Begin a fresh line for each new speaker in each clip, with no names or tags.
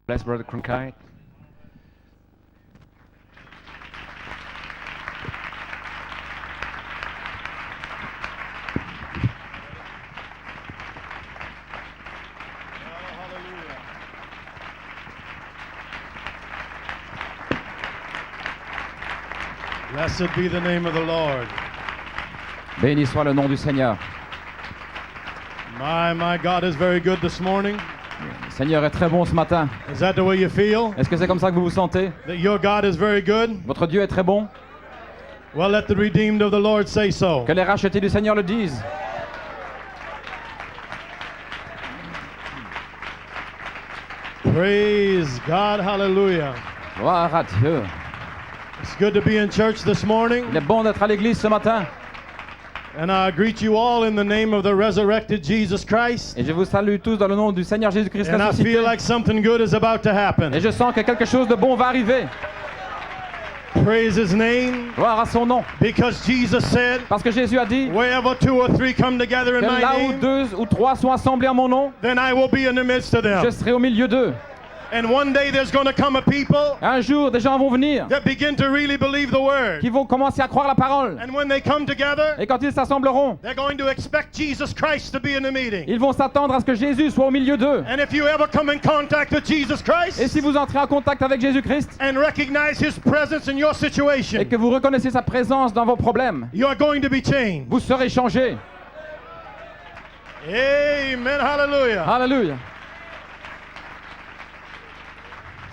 Bless Brother Cronkite.
Blessed be the name of the Lord.
Béni soit le nom du Seigneur.
My God is very good this morning.
Le Seigneur est très bon ce matin.
Is that the way you feel?
Est-ce que c'est comme ça que vous vous sentez?
That your God is very good?
Votre Dieu est très bon?
Well, let the redeemed of the Lord say so.
Que les rachetés du Seigneur le disent.
Praise God, hallelujah.
Gloire à Dieu.
It's good to be in church this morning.
Il est bon d'être à l'église ce matin.
And I greet you all in the name of the resurrected Jesus Christ.
Et je vous salue tous dans le nom du Seigneur Jésus-Christ
And I
ressuscité.
feel like something good is about to happen.
Et je sens que quelque chose de bon va arriver.
Praise His name.
Gloire à son nom.
Because Jesus said,
Parce que Jésus a dit
wherever two or three come together in
que
my
là où
name,
deux ou trois sont assemblés en mon nom,
then I will be in the midst of
je
them.
serai au milieu d'eux.
And one day there's going to come a people
Un jour, des gens vont venir
that begin to really believe the word.
qui vont commencer à croire la parole.
And when they come together,
Et quand ils s'assembleront,
they're going to expect Jesus Christ to be in the meeting.
ils vont s'attendre à ce que Jésus soit au milieu d'eux.
And if you ever come in contact with Jesus
Et
Christ
si vous entrez en contact avec Jésus-Christ
and recognize His presence in your
et
situation,
que vous reconnaissez sa présence dans vos problèmes,
you are going to be changed.
vous serez changés.
Amen. Hallelujah.
Alléluia.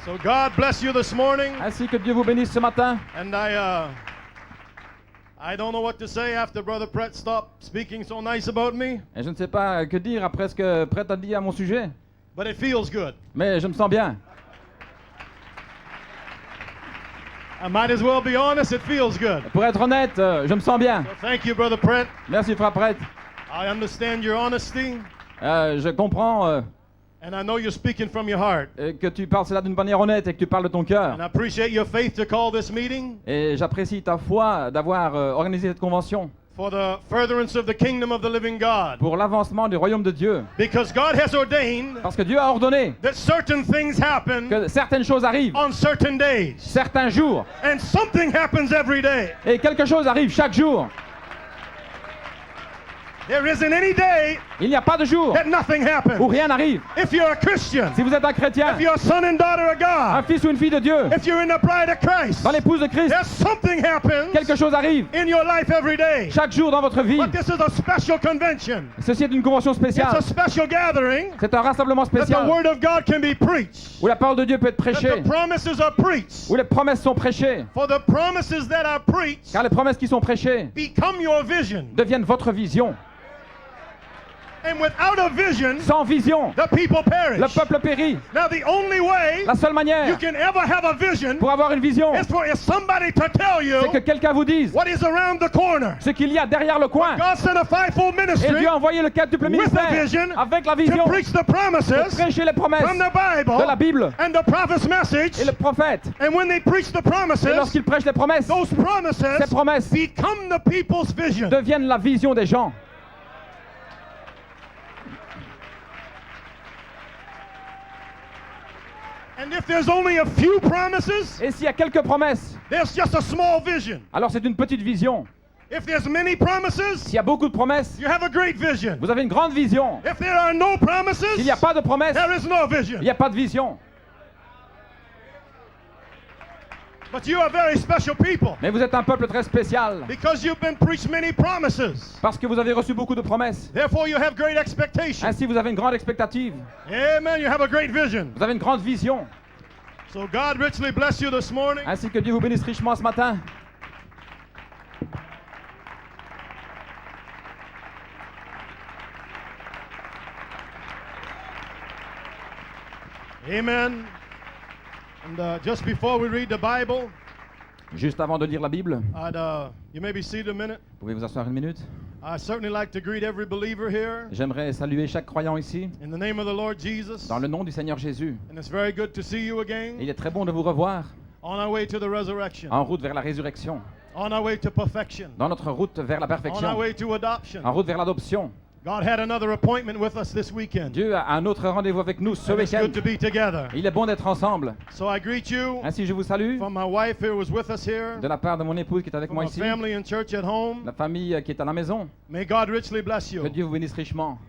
So God bless you this morning.
Ainsi que Dieu vous bénisse ce matin.
And I don't know what to say after Brother Brett stopped speaking so nice about me,
Et je ne sais pas que dire après ce que Prêtre a dit à mon sujet,
but it feels good.
mais je me sens bien.
I might as well be honest, it feels good.
Pour être honnête, je me sens bien.
So thank you, Brother Brett.
Merci, frère Prêtre.
I understand your honesty,
Je comprends
and I know you're speaking from your heart.
que tu parles cela d'une manière honnête et que tu parles de ton cœur.
And I appreciate your faith to call this meeting
Et j'apprécie ta foi d'avoir organisé cette convention
for the furtherance of the kingdom of the living God.
pour l'avancement du royaume de Dieu.
Because God has ordained
Parce que Dieu a ordonné
that certain things happen
que certaines choses arrivent
on certain days,
certains jours.
and something happens every day.
Et quelque chose arrive chaque jour.
There isn't any day
Il n'y a pas de jour
that nothing
où
happens.
rien n'arrive.
If you're a Christian,
Si vous êtes un chrétien,
if you're a son and daughter of
un
God,
fils ou une fille de Dieu,
if you're in the bride of Christ,
dans l'épouse de Christ,
there's something happens
quelque chose arrive
in your life every day.
chaque jour dans votre vie.
But this is a special convention.
Ceci est une convention
It's
spéciale.
a special gathering
C'est un rassemblement
that the
spécial
word of God can be preached,
où la parole de Dieu peut être
that
prêchée,
the promises are preached.
où les promesses sont prêchées.
For the promises that are preached
Car les promesses qui sont prêchées
become your vision.
deviennent votre vision.
And without a vision,
Sans vision,
the people perish.
le peuple périt.
Now the only way
La seule
you
manière
can ever have a vision
pour avoir une vision,
is for somebody to tell you
c'est que quelqu'un vous dise
what is around the corner.
ce qu'il y a derrière le coin.
God sent a fivefold
Et
ministry
Dieu a envoyé le quadruple
with a
ministère
vision
avec la
to
vision
preach the
pour
promises
prêcher les promesses
from the
de la
Bible
Bible
and the prophet's message.
et le prophète.
And when they preach the
Et
promises,
lorsqu'il prêche les promesses,
those
ces
promises
promesses
become the people's vision.
deviennent la vision des gens.
And if there's only a few promises,
Et s'il y a quelques promesses,
there's just a small vision.
alors c'est une petite vision.
If there's many promises,
S'il y a beaucoup de promesses,
you have a great vision.
vous avez une grande vision.
If there are no promises,
S'il n'y a pas de promesses,
there is no
il
vision.
n'y a pas de vision.
But you are very special people
Mais vous êtes un peuple très spécial
because you've been preached many promises.
parce que vous avez reçu beaucoup de promesses.
Therefore, you have great expectation.
Ainsi, vous avez une grande expectative.
Amen. You have a great vision.
Vous avez une grande vision.
So God richly bless you this morning.
Ainsi que Dieu vous bénisse richement ce matin.
Amen. And just before we read the Bible,
Juste avant de lire la Bible,
you may be seated a minute.
pouvez vous asseoir une minute?
I certainly like to greet every believer here
J'aimerais saluer chaque croyant ici,
in the name of the Lord Jesus.
dans le nom du Seigneur Jésus.
And it's very good to see you again
Il est très bon de vous revoir
on our way to the resurrection,
en route vers la résurrection,
on our way to perfection,
dans notre route vers la
on our
perfection,
way to adoption.
en route vers l'adoption.
God had another appointment with us this weekend.
Dieu a un autre rendez-vous avec nous ce
And it's
week-end.
good to be together.
Il est bon d'être ensemble.
So I greet you
Ainsi, je vous salue
from my wife who was with us here,
de la part de mon épouse qui est avec
from
moi
our
ici,
family and church at home.
la famille qui est à la maison.
May God richly bless you.
Que Dieu vous bénisse richement.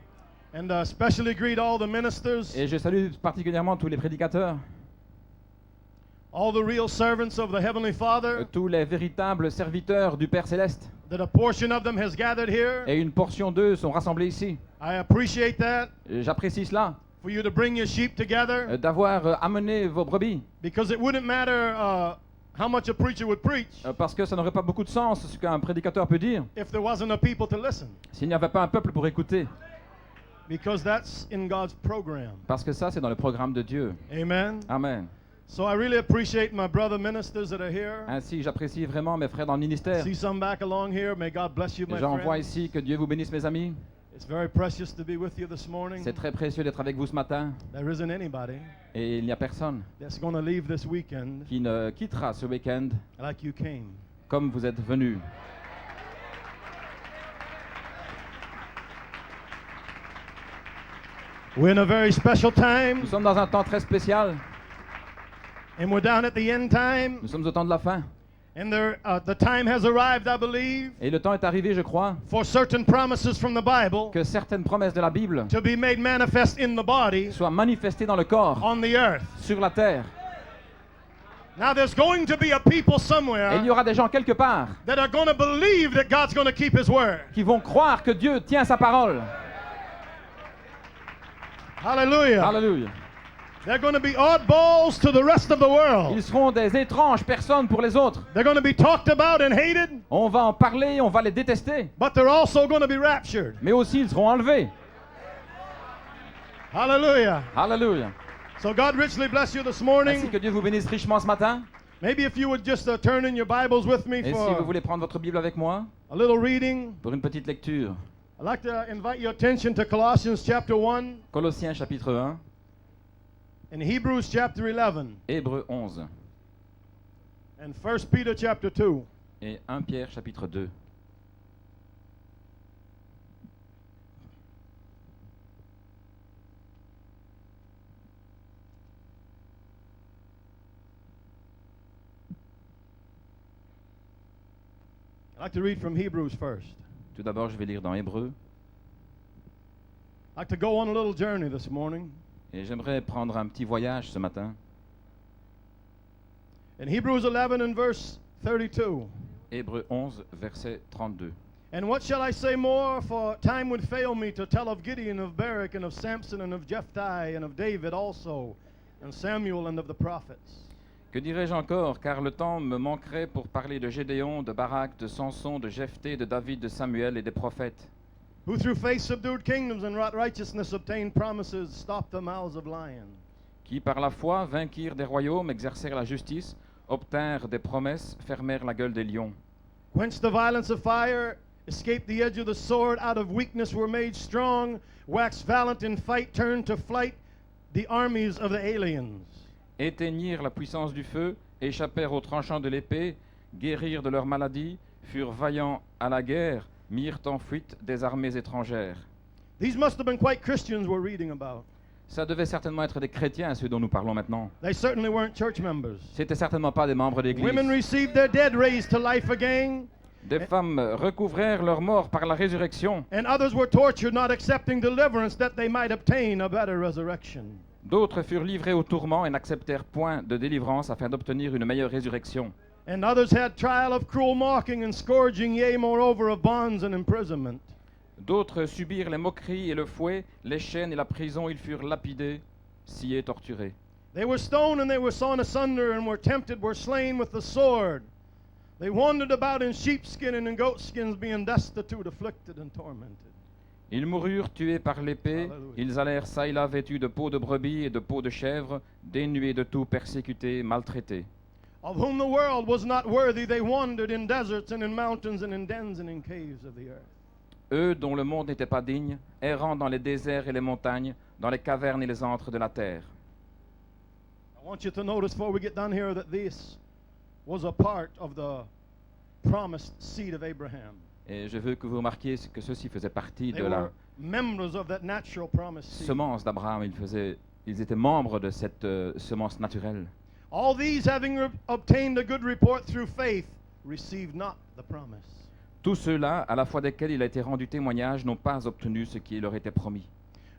And especially greet all the ministers,
Et je salue particulièrement tous les prédicateurs,
all the real servants of the Heavenly Father,
tous les véritables serviteurs du Père Céleste.
that a portion of them has gathered here.
Et une portion d'eux sont rassemblés ici.
I appreciate that,
Et j'apprécie cela,
for you to bring your sheep together,
d'avoir amené vos brebis.
because it wouldn't matter how much a preacher would preach
Parce que ça n'aurait pas beaucoup de sens ce qu'un prédicateur peut dire
if there wasn't a people to listen,
s'il n'y avait pas un peuple pour écouter.
because that's in God's program.
Parce que ça, c'est dans le programme de Dieu.
Amen.
Amen.
So I really appreciate my brother ministers that are here.
Ainsi, j'apprécie vraiment mes frères dans le ministère.
See some back along here. May God bless you, my
J'en vois
friends.
ici, que Dieu vous bénisse, mes amis.
It's very precious to be with you this morning.
C'est très précieux d'être avec vous ce matin.
There isn't anybody
Et il n'y a personne
that's going to leave this weekend
qui ne quittera ce week-end
like you came.
comme vous êtes venus.
We're in a very special time,
Nous sommes dans un temps très spécial.
and we're down at the end time.
Nous sommes au temps de la fin.
And the time has arrived, I believe,
Et le temps est arrivé, je crois,
for certain promises from the Bible
que certaines promesses de la Bible
to be made manifest in the body
soient manifestées dans le corps,
on the earth.
sur la terre.
Now, there's going to be a people
Et il y
somewhere
aura des gens quelque part
that are going to believe that God's going to keep His word.
qui vont croire que Dieu tient sa parole.
Hallelujah.
Alléluia.
They're going to be oddballs to the rest of the world.
Ils seront des étranges personnes pour les autres.
They're going to be talked about and hated,
On va en parler, on va les détester.
but they're also going to be raptured.
Mais aussi, ils seront enlevés.
Hallelujah.
Alléluia.
So God richly bless you this
Ainsi
morning.
que Dieu vous bénisse richement ce matin.
Maybe if you would just turn in your Bibles with me
Et si vous
for
voulez prendre votre Bible avec moi
a little reading.
pour une petite lecture.
I'd like to invite your attention to Colossians chapter 1
Colossiens chapitre 1,
and Hebrews chapter 11
Hébreux 11
and 1 Peter chapter 2.
et 1 Pierre chapitre 2.
I'd like to read from Hebrews first.
Tout d'abord, je vais lire dans Hébreux
I'd like to go on a little journey this morning.
et j'aimerais prendre un petit voyage ce matin.
In Hebrews 11 and verse 32.
Hébreux 11, verset 32.
And what shall I say more? For time would fail me to tell of Gideon, of Barak, and of Samson, and of Jephthah, and of David also, and Samuel, and of the prophets.
Que dirais-je encore, car le temps me manquerait pour parler de Gédéon, de Barak, de Samson, de Jephthé, de David, de Samuel et des prophètes,
Who through faith subdued kingdoms and wrought righteousness, obtained promises, stopped the mouths of lions.
qui par la foi vainquirent des royaumes, exercèrent la justice, obtinrent des promesses, fermèrent la gueule des lions,
Quenched the violence of fire, escaped the edge of the sword, out of weakness were made strong, waxed valiant in fight, turned to flight the armies of the aliens.
éteignirent la puissance du feu, échappèrent aux tranchants de l'épée, guérirent de leur maladie, furent vaillants à la guerre, mirent en fuite des armées étrangères.
These must have been quite Christians we're reading about.
Ça devait certainement être des chrétiens, ceux dont nous parlons maintenant.
They certainly weren't church members.
C'était certainement pas des membres
Women
d'église.
received their dead raised to life again,
Des femmes recouvrèrent leur mort par la résurrection.
and others were tortured, not accepting deliverance that they might obtain a better resurrection.
D'autres furent livrés au tourment et n'acceptèrent point de délivrance afin d'obtenir une meilleure résurrection.
And others had trial of cruel mocking and scourging, yea, moreover, of bonds and imprisonment.
D'autres subirent les moqueries et le fouet, les chaînes et la prison, ils furent lapidés, sciés, torturés.
They were stoned and they were sawn asunder, and were tempted, were slain with the sword. They wandered about in sheepskin and in goatskins, being destitute, afflicted, and tormented.
Ils moururent tués par l'épée,
Alléluia.
ils allèrent çà et là vêtus de peau de brebis et de peau de chèvre, dénués de tout, persécutés, maltraités.
Of whom the world was not worthy, they wandered in deserts and in mountains and in dens and in caves of the earth.
Eux dont le monde n'était pas digne, errant dans les déserts et les montagnes, dans les cavernes et les antres de la terre.
I want you to notice before we get done here that this was a part of the promised seed of Abraham.
Et je veux que vous remarquiez que ceux-ci faisaient partie
They
de la
were members of that natural promise seed.
semence d'Abraham. Ils étaient membres de cette semence naturelle.
All these, having obtained a good report through faith, received not the promise.
Tous ceux-là, à la foi desquels il a été rendu témoignage, n'ont pas obtenu ce qui leur était promis.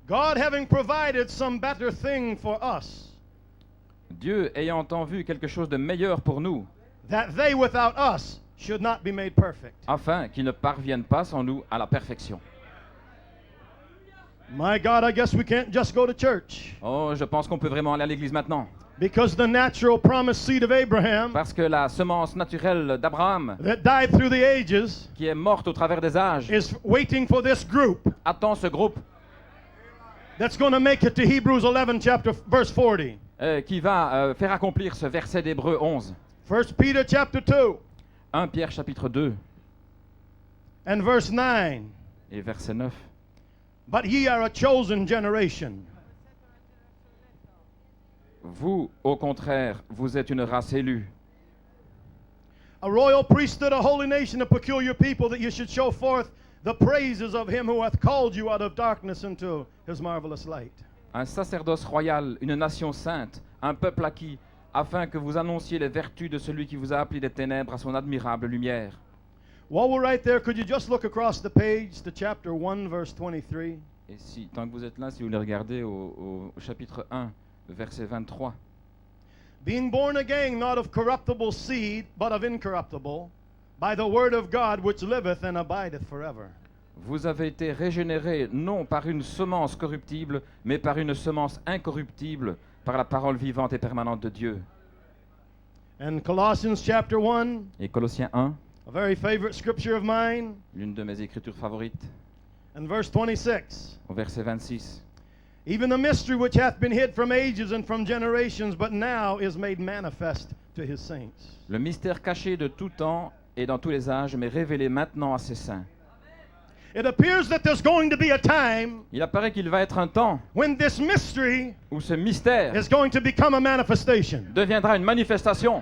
God having provided some better thing for us,
Dieu ayant en vue quelque chose de meilleur pour nous,
that they without us should not be made perfect.
afin qu'ils ne parviennent pas sans nous à la perfection.
My God, I guess we can't just go to church.
Oh, je pense qu'on peut vraiment aller à l'église maintenant.
Because the natural promised seed of Abraham
Parce que la semence naturelle d'Abraham,
that died through the ages
qui est morte au travers des âges,
is waiting for this group
attend ce groupe
that's going to make it to Hebrews 11 verse 40.
qui va faire accomplir ce verset d'Hébreux 11.
1 Peter chapter 2
1 Pierre chapitre 2
and verse 9.
et verset 9.
But ye are a chosen generation,
Vous, au contraire, vous êtes une race élue,
a royal priesthood, a holy nation, a peculiar people, that you should show forth the praises of him who hath called you out of darkness into his marvelous light.
un sacerdoce royal, une nation sainte, un peuple acquis, afin que vous annonciez les vertus de celui qui vous a appelé des ténèbres à son admirable lumière.
While we're right there, could you just look across the page to chapter 1, verse 23?
Et si, tant que vous êtes là, si vous les regardez au chapitre 1, verset 23.
Being born again, not of corruptible seed, but of incorruptible, by the word of God which liveth and abideth forever.
Vous avez été régénérés non par une semence corruptible, mais par une semence incorruptible, par la parole vivante et permanente de Dieu.
And Colossians chapter 1,
Et Colossiens 1,
a very favorite scripture of mine,
l'une de mes écritures favorites,
and verse 26.
au verset 26.
Even the mystery which hath been hid from ages and from generations, but now is made manifest to his saints.
Le mystère caché de tout temps et dans tous les âges, mais révélé maintenant à ses saints.
It appears that there's going to be a time
Il apparaît qu'il va être un temps
when this mystery
où ce mystère
is going to become a manifestation.
deviendra une manifestation.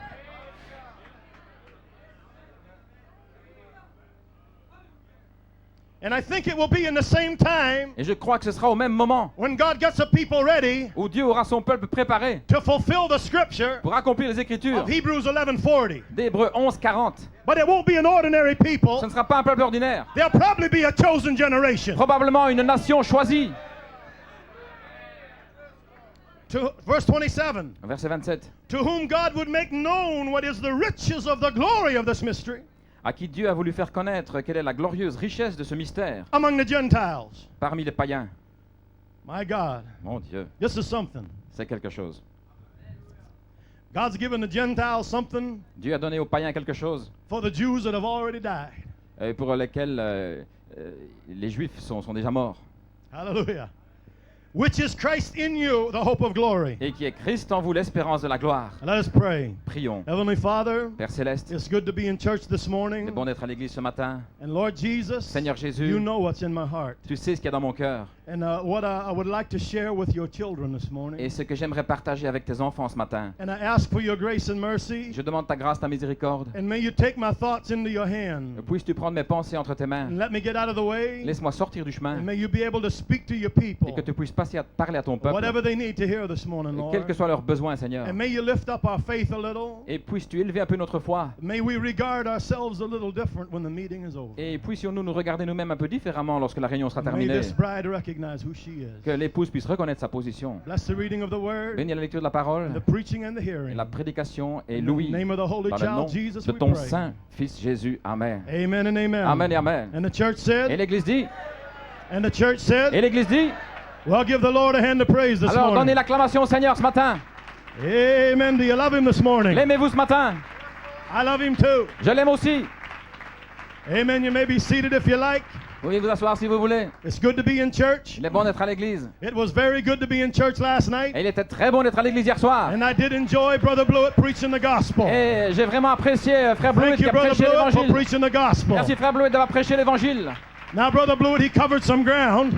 And I think it will be in the same time
Et je crois que ce sera au même moment
when God gets a people ready
où Dieu aura son peuple préparé
to fulfill the scripture
pour accomplir les Écritures
of Hebrews 11:40.
d'Hébreux 11, 40.
But it won't be an ordinary
Ce
people.
ne sera pas un peuple ordinaire,
There'll probably be a chosen generation.
probablement une nation choisie.
To verse 27.
Verset 27.
To whom God would make known what is the riches of the glory of this mystery
À qui Dieu a voulu faire connaître quelle est la glorieuse richesse de ce mystère
among the Gentiles.
parmi les païens.
My God,
Mon Dieu,
this is something.
c'est quelque chose.
God's given the Gentiles something
Dieu a donné aux païens quelque chose
for the Jews that have already died.
pour lesquels les Juifs sont déjà morts.
Hallelujah. Which is Christ in you, the hope of glory.
Et qui est Christ en vous, l'espérance de la gloire.
Let us pray.
Prions.
Heavenly Father,
Père Céleste,
it's good to be in church this
c'est
morning.
bon d'être à l'église ce matin.
And Lord Jesus,
Seigneur Jésus,
you know what's in my heart.
Tu sais ce qu'il y a dans mon cœur.
And what I would like to share with your children this morning.
Et ce que j'aimerais partager avec tes enfants ce matin.
And I ask for your grace and mercy.
Je demande ta grâce, ta miséricorde.
And may you take my thoughts into your hand.
Puisses-tu prendre mes pensées entre tes mains.
And let me get out of the way.
Laisse-moi sortir du chemin.
And may you be able to speak to your
Et
people.
que tu puisses parler à ton peuple.
Whatever they need to hear this morning,
Et quels que
Lord.
soient leurs besoins, Seigneur.
And may you lift up our faith a little.
Et puisses-tu élever un peu notre foi.
May we regard ourselves a little different when the meeting is over.
Et puissions-nous nous regarder nous-mêmes un peu différemment lorsque la réunion sera
May
terminée.
this bride recognize who she is.
Que l'épouse puisse reconnaître sa position.
Bless the reading of the word,
Bénis la lecture de la parole,
the preaching and the
et
hearing.
la prédication et
In the
louis
name of the Holy
dans le nom
Child Jesus,
de
we
ton
pray.
saint Fils Jésus. Amen.
Amen and amen.
Amen et amen.
And the church
Et
said,
l'Église dit,
and the church said,
et l'Église dit,
well, give the Lord a hand of praise this
alors donnez
morning.
l'acclamation au Seigneur ce matin.
Amen. Do you love him this morning?
L'aimez-vous ce matin?
I love him too.
Je l'aime aussi.
Amen. You may be seated if you like.
Vous pouvez vous asseoir si vous voulez.
It's good to be in church.
Il est bon d'être à l'église.
It was very good to be in church last night.
Et il était très bon d'être à l'église hier soir.
And I did enjoy Brother Blewett preaching the gospel.
Et j'ai vraiment apprécié Frère Blewett
Thank
qui
you,
a
Brother
prêché
Blewett, for
l'évangile.
preaching the gospel.
Merci Frère Blewett d'avoir prêché l'évangile.
Now, Brother Blewett, he covered some ground.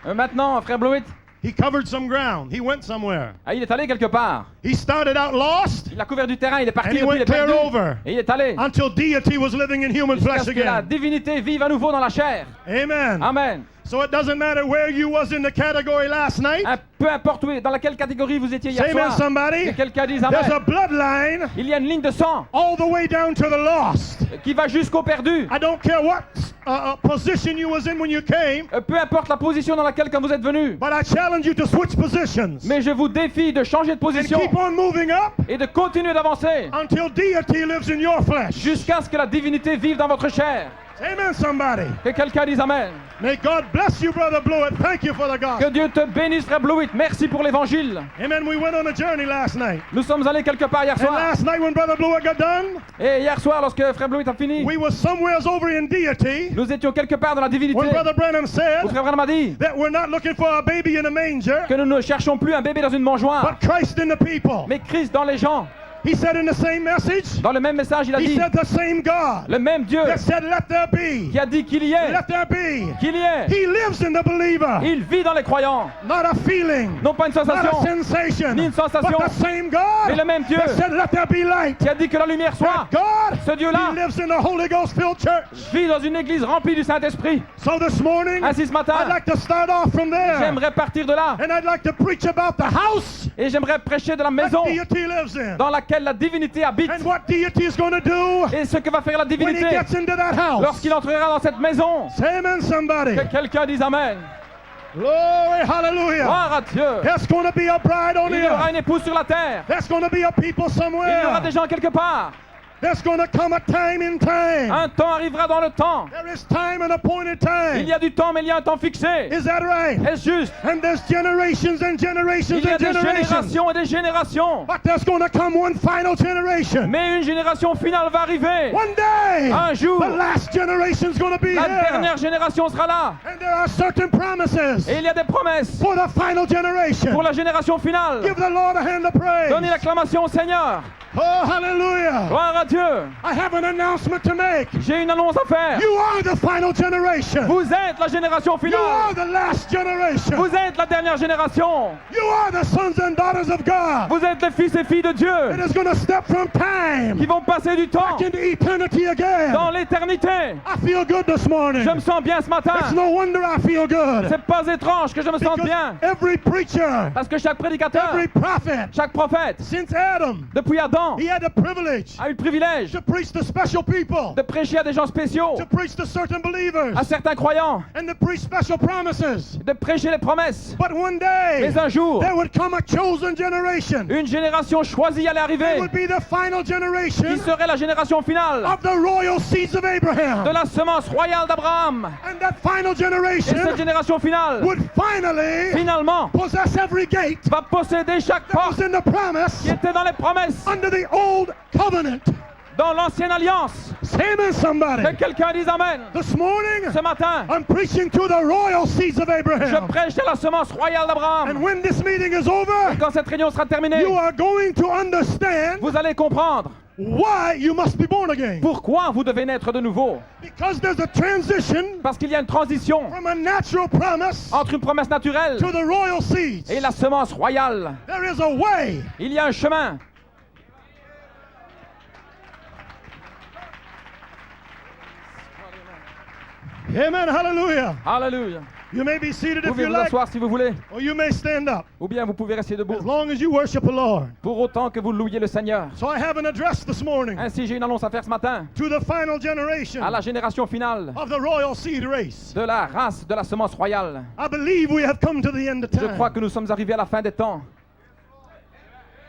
Maintenant, Frère Blewett,
He covered some ground. He went somewhere.
Ah, il est allé quelque part.
He started out lost
Il a couvert du terrain, il est parti
and he
depuis, il
went
est
clear
perdu.
over
Et il est allé
until deity was living in human
jusqu'à
flesh
ce que la
again.
divinité vive à nouveau dans la chair.
Amen.
Amen.
So it doesn't matter where you was in the category last night.
Hein, peu importe dans laquelle catégorie vous étiez hier
Say amen,
soir.
somebody.
Que quelqu'un dise
There's a
amen.
bloodline
Il y a une ligne de sang
all the way down to the lost.
qui va jusqu'au perdu.
I don't care what position you was in when you came,
Peu importe la position dans laquelle quand vous êtes venu.
but I challenge you to switch positions
Mais je vous défie de changer de
and
position
keep on moving up
et de continuer d'avancer
until deity lives in your flesh.
jusqu'à ce que la divinité vive dans votre chair.
Amen, somebody.
Que quelqu'un dise amen.
May God bless you, Brother Blewett. Thank you for the
Que
gospel.
Dieu te bénisse, frère Blewett. Merci pour l'évangile.
Amen. We went on a journey last night.
Nous sommes allés quelque part hier
And
soir.
last night when Brother Blewett got done,
Et hier soir, lorsque frère Blewett a fini,
we was somewhere over in deity
nous étions quelque part dans la divinité.
when Brother Branham
Où
said
frère Branham a dit
that we're not looking for a baby in a manger,
que nous ne cherchons plus un bébé dans une mangeoire,
but Christ in the people.
mais Christ dans les gens.
He said in the same message,
Dans le même message, il a
he
dit
said the same God
le même Dieu
that said, let there be.
qui a dit qu'il y est,
Let there be.
qu'il y est.
He lives in the believer.
Il vit dans les croyants.
Not a feeling,
Non pas une
not a
sensation,
sensation,
ni une sensation,
but the same God
mais le même Dieu
that said, let there be light.
qui a dit que la lumière soit.
God,
Ce Dieu-là
he lives in the Holy Ghost filled church.
vit dans une église remplie du Saint-Esprit.
So this morning,
Ainsi ce matin,
I'd like to start off from there.
j'aimerais partir de là
And I'd like to preach about the house
et j'aimerais prêcher de la maison
that deity lives in.
dans laquelle la divinité habite
And what deity is going to do
et ce que va faire la
when he
divinité
gets into that house.
lorsqu'il entrera dans cette maison.
Say amen, somebody.
Que quelqu'un dise amen.
Glory, hallelujah.
Gloire à Dieu.
There's going to be a bride on
Il
the
y aura
earth.
une épouse sur la terre.
There's going to be a people
Il y aura
somewhere.
des gens quelque part.
There's going to come a time in time.
Un temps arrivera dans le temps.
There is time and appointed
Il
time.
y a du temps, mais il y a un temps fixé.
Is that right?
Est-ce juste?
And there's generations and generations
Il y a
and
des
generations.
générations et des générations.
But there's going to come one final generation.
Mais une génération finale va arriver.
One day,
Un jour,
the last generation's going to be
la
here.
dernière génération sera là.
And there are certain promises
Et il y a des promesses
for the final generation.
pour la génération finale.
Give the Lord a hand of praise.
Donnez l'acclamation au Seigneur.
Oh, hallelujah.
Gloire à Dieu.
I have an announcement to make.
J'ai une annonce à faire.
You are the final generation.
Vous êtes la génération
You are
finale.
the last generation.
Vous êtes la dernière génération.
You are the sons and daughters of God.
Vous êtes les fils et filles de
It
Dieu
is going to step from time
qui vont passer du temps
into eternity again.
dans l'éternité.
I feel good this morning.
Je me sens bien ce matin.
It's no wonder I feel good.
C'est pas étrange que je me sente
Because
bien.
every preacher,
Parce que chaque prédicateur,
every prophet,
chaque prophète,
since Adam,
depuis Adam,
he had the privilege
a eu le privilège
to preach to special people,
de prêcher à des gens spéciaux,
to preach to certain believers,
à certains croyants,
and to preach special promises.
de prêcher les promesses.
But one day,
Mais un jour,
there would come a chosen generation.
une génération choisie allait
It
arriver,
would be the final
qui
generation
serait la génération finale
of the royal seeds of
de
Abraham.
la semence royale d'Abraham.
And that final
Et cette
generation
génération finale,
would finally
finalement,
possess every gate
va posséder chaque
that was
porte
in the promise
qui était dans les promesses,
under the old covenant.
dans l'ancienne alliance.
Say amen, somebody.
Que quelqu'un dise amen.
This morning,
Ce matin,
I'm preaching to the royal seeds of
je
Abraham.
prêche à la semence royale
And
d'Abraham.
when this meeting is over,
Quand cette réunion sera terminée,
you are going to understand
vous allez comprendre
why you must be born again.
pourquoi vous devez naître de nouveau.
Because there's a transition
Parce qu'il y a une transition
from a natural promise
entre une promesse naturelle
to the royal seeds.
et la semence royale.
There is a way.
Il y a un chemin.
Amen, hallelujah.
Alléluia.
You may be seated
Vous
if
pouvez
you
vous
like,
asseoir si vous voulez,
or you may stand up,
ou bien vous pouvez rester
as
debout,
long as you worship the Lord.
pour autant que vous louiez le Seigneur.
So I have an address this morning
Ainsi, j'ai une annonce à faire ce matin
to the final generation
à la génération finale
of the royal seed race.
de la race de la semence royale.
I believe we have come to the end of
Je crois
time.
que nous sommes arrivés à la fin des temps.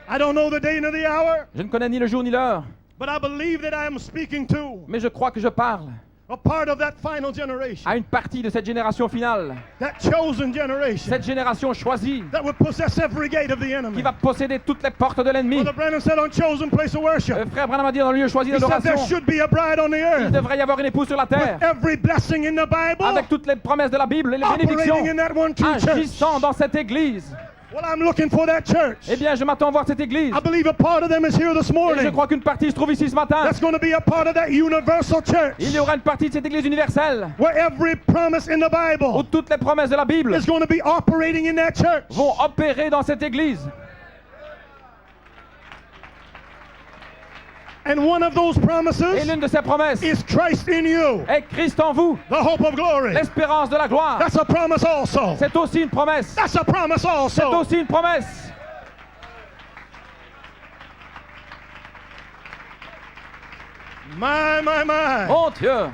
I don't know the day nor the hour,
Je ne connais ni le jour ni l'heure,
but I believe that I am speaking to
mais je crois que je parle
a part of that final generation,
à une partie de cette génération finale,
that chosen generation
cette génération choisie
that would possess every gate of the enemy.
qui va posséder toutes les portes de l'ennemi.
Brother Branham said on chosen place of worship,
Frère Branham a dit dans le lieu choisi
he said there
d'adoration,
should be a bride on the
il
earth
devrait y avoir une épouse sur la terre,
with every blessing in the Bible
avec toutes les promesses de la Bible et les
operating
bénédictions,
in that one true church.
agissant dans cette église.
Well, I'm looking for that church.
Eh bien, je m'attends à voir cette église.
I believe a part of them is here this
Et je
morning.
crois qu'une partie se trouve ici ce matin.
That's going to be a part of that universal church
Il y aura une partie de cette église universelle
where every promise in the
où
Bible
toutes les promesses de la Bible
is going to be operating in that church.
vont opérer dans cette église.
And one of those
Et
promises
l'une de ces promesses
is Christ in you,
est Christ en vous,
the hope of glory.
l'espérance de la gloire.
That's a promise also.
C'est aussi une promesse.
That's a promise
C'est
also.
aussi une promesse.
My.
Mon Dieu,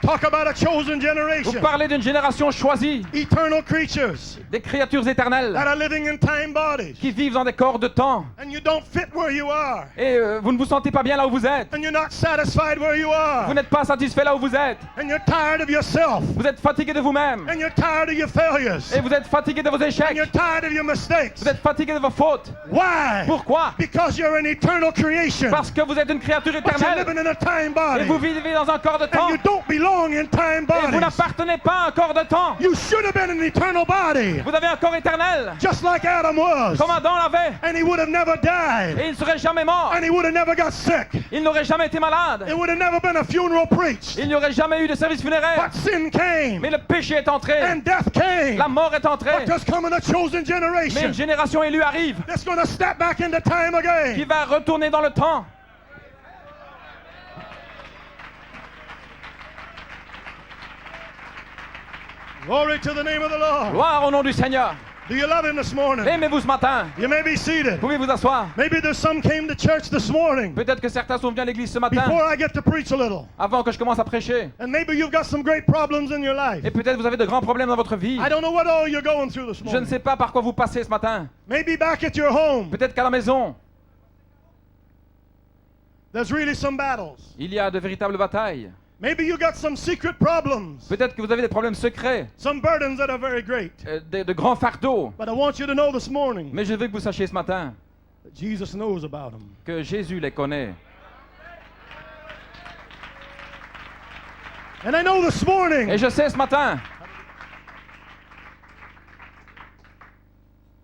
Talk about a chosen
vous
generation.
parlez d'une génération choisie,
Eternal creatures
des créatures éternelles
that are living in time bodies.
qui vivent dans des corps de temps.
And you don't fit where you are.
Et vous ne vous sentez pas bien là où vous êtes.
And you're not satisfied where you
Vous
are.
n'êtes pas satisfait là où vous êtes.
And you're tired of yourself.
Vous êtes fatigué de vous-même.
And you're tired of your failures.
Et vous êtes fatigué de vos
And
échecs.
you're tired of your mistakes.
Vous êtes fatigué de vos fautes.
Why?
Pourquoi?
Because you're an eternal creation.
Parce que vous êtes une créature
But you're
éternelle.
living in a time
Et
body.
vous vivez dans un corps de temps.
And you don't belong in time
Et vous
bodies.
n'appartenez pas à un corps de temps.
You should have been an eternal body.
Vous avez un corps éternel.
Just like Adam was.
Comme Adam l'avait.
And he would have never died.
Et il ne serait jamais mort.
And he would have never got sick.
Il n'aurait jamais été malade.
It would have never been a funeral preached.
Il n'y aurait jamais eu de service funéraire.
But sin came.
Mais le péché est entré.
And death came.
La mort est entrée.
But there's coming a chosen
Mais
generation
une génération élue arrive
that's going to step back into time
qui
again.
va retourner dans le temps.
Glory to the name of the Lord.
Gloire au nom du Seigneur.
Do you love him this morning?
Aimez-vous ce matin.
You may be seated.
Pouvez vous asseoir.
Maybe there's some came to church this morning
Peut-être que certains sont venus à l'église ce matin
before I get to preach a little.
avant que je commence à prêcher.
And maybe you've got some great problems in your life.
Et peut-être vous avez de grands problèmes dans votre vie.
I don't know what all you're going through this
Je ne
morning.
sais pas par quoi vous passez ce matin.
Maybe back at your home,
Peut-être qu'à la maison,
there's really some battles.
il y a de véritables batailles.
Maybe you got some secret problems,
Peut-être que vous avez des problèmes secrets,
some burdens that are very great.
de grands fardeaux.
But I want you to know this morning
Mais je veux que vous sachiez ce matin
that Jesus knows about them.
que Jésus les connaît.
And I know this morning
Et je sais ce matin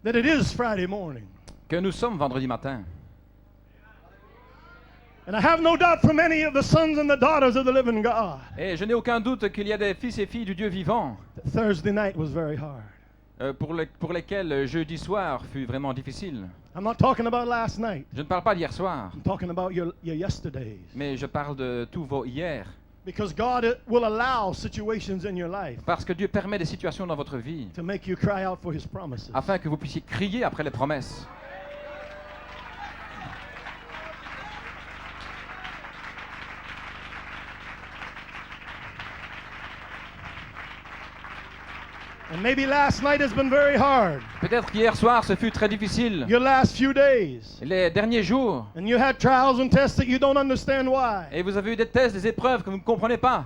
that it is Friday morning.
que nous sommes vendredi matin.
And I have no doubt for many of the sons and the daughters of the living God,
Et je n'ai aucun doute qu'il y a des fils et filles du Dieu vivant
that Thursday night was very hard.
pour lesquels jeudi soir fut vraiment difficile.
I'm not talking about last night.
Je ne parle pas d'hier soir,
I'm talking about your yesterdays.
mais je parle de tous vos hier.
Because God will allow situations in your life
Parce que Dieu permet des situations dans votre vie
to make you cry out for His promises.
afin que vous puissiez crier après les promesses.
And maybe last night has been very hard.
Peut-être qu'hier soir ce fut très difficile.
Your last few days.
Les derniers jours.
And you had trials and tests that you don't understand why.
Et vous avez eu des tests, des épreuves que vous ne comprenez pas.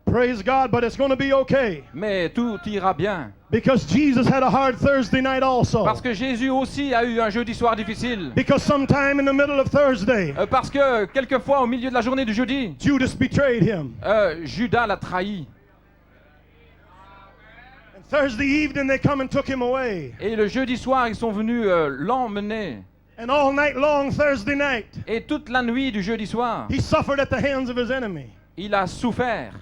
Praise God, but it's going to be okay.
Mais tout ira bien.
Because Jesus had a hard Thursday night also.
Parce que Jésus aussi a eu un jeudi soir difficile.
Because sometime in the middle of Thursday,
Parce que quelquefois au milieu de la journée du jeudi,
Judas betrayed him.
Judas l'a trahi.
And Thursday evening they come and took him away.
Et le jeudi soir, ils sont venus l'emmener.
And all night long Thursday night,
Et toute la nuit du jeudi soir,
he suffered at the hands of his enemy.
il a souffert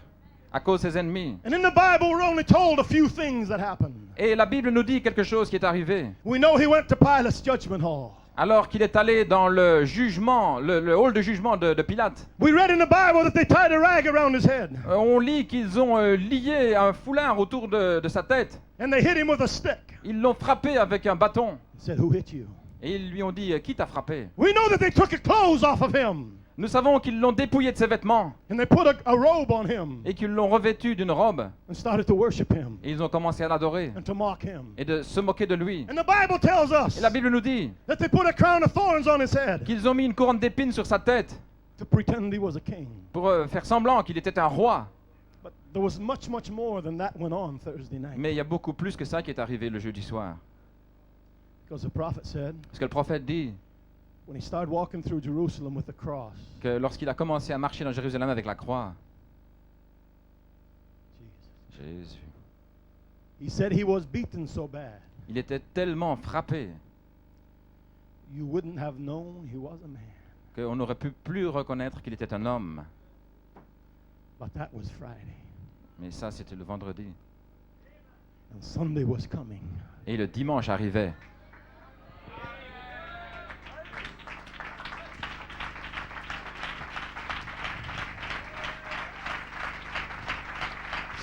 à cause de ses ennemis.
And in the Bible we're only told a few things that happened.
Et la Bible nous dit quelque chose qui est arrivé.
We know he went to Pilate's judgment hall.
Alors qu'il est allé dans le jugement, le hall de jugement de Pilate.
We read in the Bible that they tied a rag around his head.
On lit qu'ils ont lié un foulard autour de sa tête.
And they hit him with a stick.
Ils l'ont frappé avec un bâton.
He said, "Who hit you?"
Et ils lui ont dit, qui t'a frappé?
We know that they took his clothes off of him.
Nous savons qu'ils l'ont dépouillé de ses vêtements
And they put a robe on him
et qu'ils l'ont revêtu d'une robe.
and started to worship him
Et ils ont commencé à l'adorer
and to mock him.
et de se moquer de lui.
And the Bible tells us
Et la Bible nous dit
that they put a crown of thorns on his head
qu'ils ont mis une couronne d'épines sur sa tête
to pretend he was a king.
pour faire semblant qu'il était un roi.
But there was much, much more than that went on Thursday night.
Mais il y a beaucoup plus que ça qui est arrivé le jeudi soir.
Because the prophet said,
Parce que le prophète dit
when he started walking through Jerusalem with the cross,
que lorsqu'il a commencé à marcher dans Jérusalem avec la croix,
Jesus,
Jésus,
he said he was beaten so bad
Il était tellement frappé
you wouldn't have known he was a man.
qu'on n'aurait pu plus reconnaître qu'il était un homme.
But that was Friday.
Mais ça, c'était le vendredi.
And Sunday was coming.
Et le dimanche arrivait.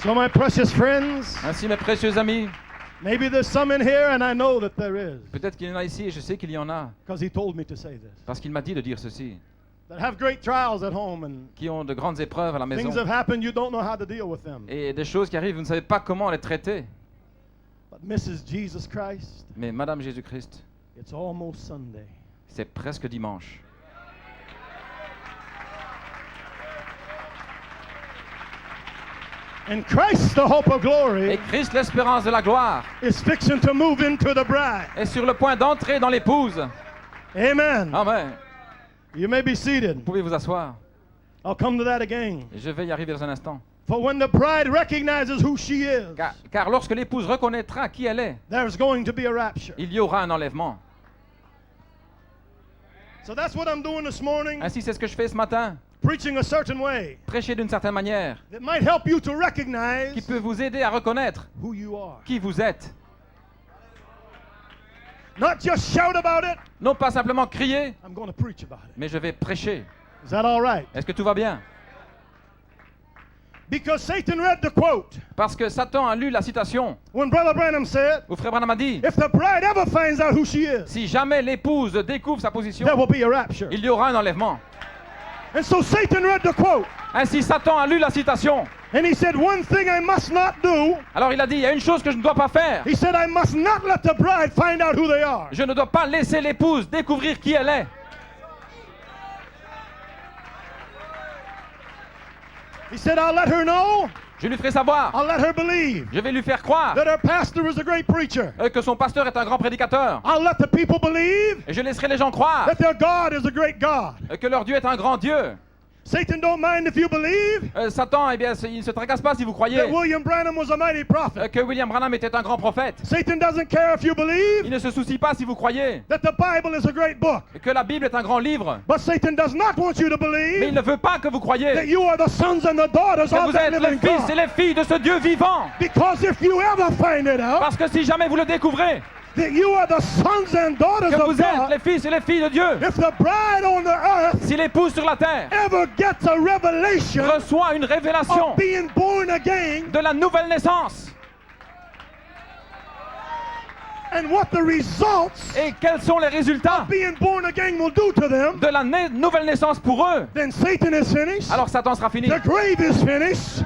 So my precious friends,
Ainsi, mes précieux amis,
maybe there's some in here, and I know that there is,
peut-être qu'il y en a ici, et je sais qu'il y en a,
because he told me to say this,
parce qu'il m'a dit de dire ceci,
that have great trials at home, and
qui ont de grandes épreuves à la
things
maison,
have happened, you don't know how to deal with them.
et des choses qui arrivent, vous ne savez pas comment les traiter.
But Mrs. Jesus Christ,
Mais Madame Jésus-Christ,
it's almost Sunday.
c'est presque dimanche.
And Christ, the hope of
Et
glory,
Christ, l'espérance de la gloire,
is fixing to move into the bride.
est sur le point d'entrer dans l'épouse.
Amen.
Amen.
You may be seated.
Vous pouvez vous asseoir.
I'll come to that again.
Et je vais y arriver dans un instant.
For when the bride recognizes who she is,
Car lorsque l'épouse reconnaîtra qui elle est,
there's going to be a rapture.
il y aura un enlèvement.
So that's what I'm doing this morning,
Ainsi, c'est ce que je fais ce matin.
preaching a certain way
Prêcher d'une certaine manière,
that might help you to recognize
qui peut vous aider à reconnaître
who you are.
qui vous êtes.
Not just shout about it,
Non pas simplement crier,
I'm going to preach about it.
mais je vais prêcher.
Is that all right?
Est-ce que tout va bien?
Because Satan read the quote
Parce que Satan a lu la citation
when Brother Branham said,
où Frère Branham a dit,
if the bride ever finds out who she is,
si jamais l'épouse découvre sa position,
there will be a rapture.
il y aura un enlèvement.
And so Satan read the quote,
Ainsi, Satan a lu la citation.
and he said, one thing I must not do.
Alors il a dit, il y a une chose que je ne dois pas faire.
He said, I must not let the bride find out who they are.
Je ne dois pas laisser l'épouse découvrir qui elle est.
He said, I'll let her know,
Je lui ferai savoir,
I'll let her believe
je vais lui faire croire
that her pastor is a great preacher.
que son pasteur est un grand prédicateur.
I'll let the people believe
Et je laisserai les gens croire
that their God is a great God.
que leur Dieu est un grand Dieu.
Satan don't mind if you believe
Satan, eh bien, il ne se tracasse pas si vous croyez
that William Branham was a mighty prophet.
que William Branham était un grand prophète.
Satan doesn't care if you believe
Il ne se soucie pas si vous croyez
that the Bible is a great book.
que la Bible est un grand livre.
But Satan does not want you to
Mais il
believe
ne veut pas que vous
that
croyez
you are the sons and the daughters
que
of
vous
that
êtes les
living
fils et
God.
les filles de ce Dieu vivant.
Because if you ever find it out
Parce que si jamais vous le découvrez,
that you are the sons and daughters
que
of
vous êtes les
God,
fils et les filles de Dieu,
if the bride on the earth
si l'épouse sur la terre
ever gets a revelation
reçoit une révélation
of being born again
de la nouvelle naissance
and what the results
et quels sont les résultats
being born again will do to them,
de la nouvelle naissance pour eux,
then Satan is finished.
alors Satan sera fini.
The grave is finished.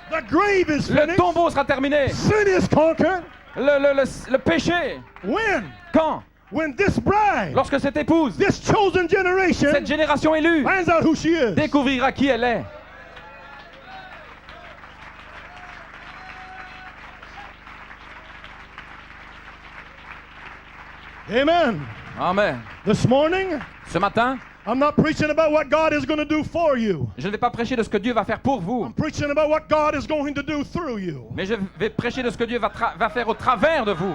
The grave is
Le
finished.
tombeau sera terminé.
Sin is conquered.
Le péché,
When?
quand?
When this bride,
Lorsque cette épouse,
this chosen generation,
cette génération élue,
finds out who she is.
découvrira qui elle est.
Amen.
Amen.
This morning,
Ce matin,
I'm not preaching about what God is going to do for you.
je ne vais pas prêcher de ce que Dieu va faire pour vous,
I'm preaching about what God is going to do through you.
mais je vais prêcher de ce que Dieu va faire au travers de vous.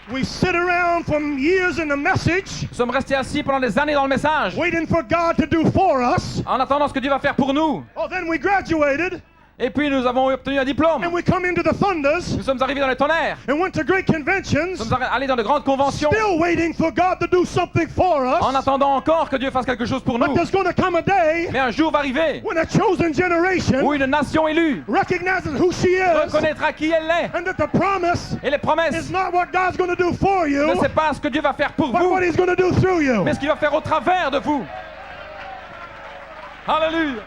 We sit around for years in the message,
Nous sommes restés assis pendant des années dans le message,
waiting for God to do for us.
en attendant ce que Dieu va faire pour nous.
Oh, then we graduated,
Et puis nous avons obtenu un diplôme.
and we come into the thunders,
Nous sommes arrivés dans les tonnerres.
and went to great
Nous
conventions,
sommes allés dans de grandes conventions,
still waiting for God to do something for
en
us.
attendant encore que Dieu fasse quelque chose pour
But
nous.
there's going to come a day
Mais un jour va arriver
when a chosen
où
generation
une nation élue
recognizes who she is,
reconnaîtra qui elle est.
and that the promise
Et les promesses
is not what God's going to do for
ne
you,
c'est pas ce que Dieu va faire pour
but
vous,
what He's going to do through you.
mais ce qu'il va faire au travers de vous. Alléluia.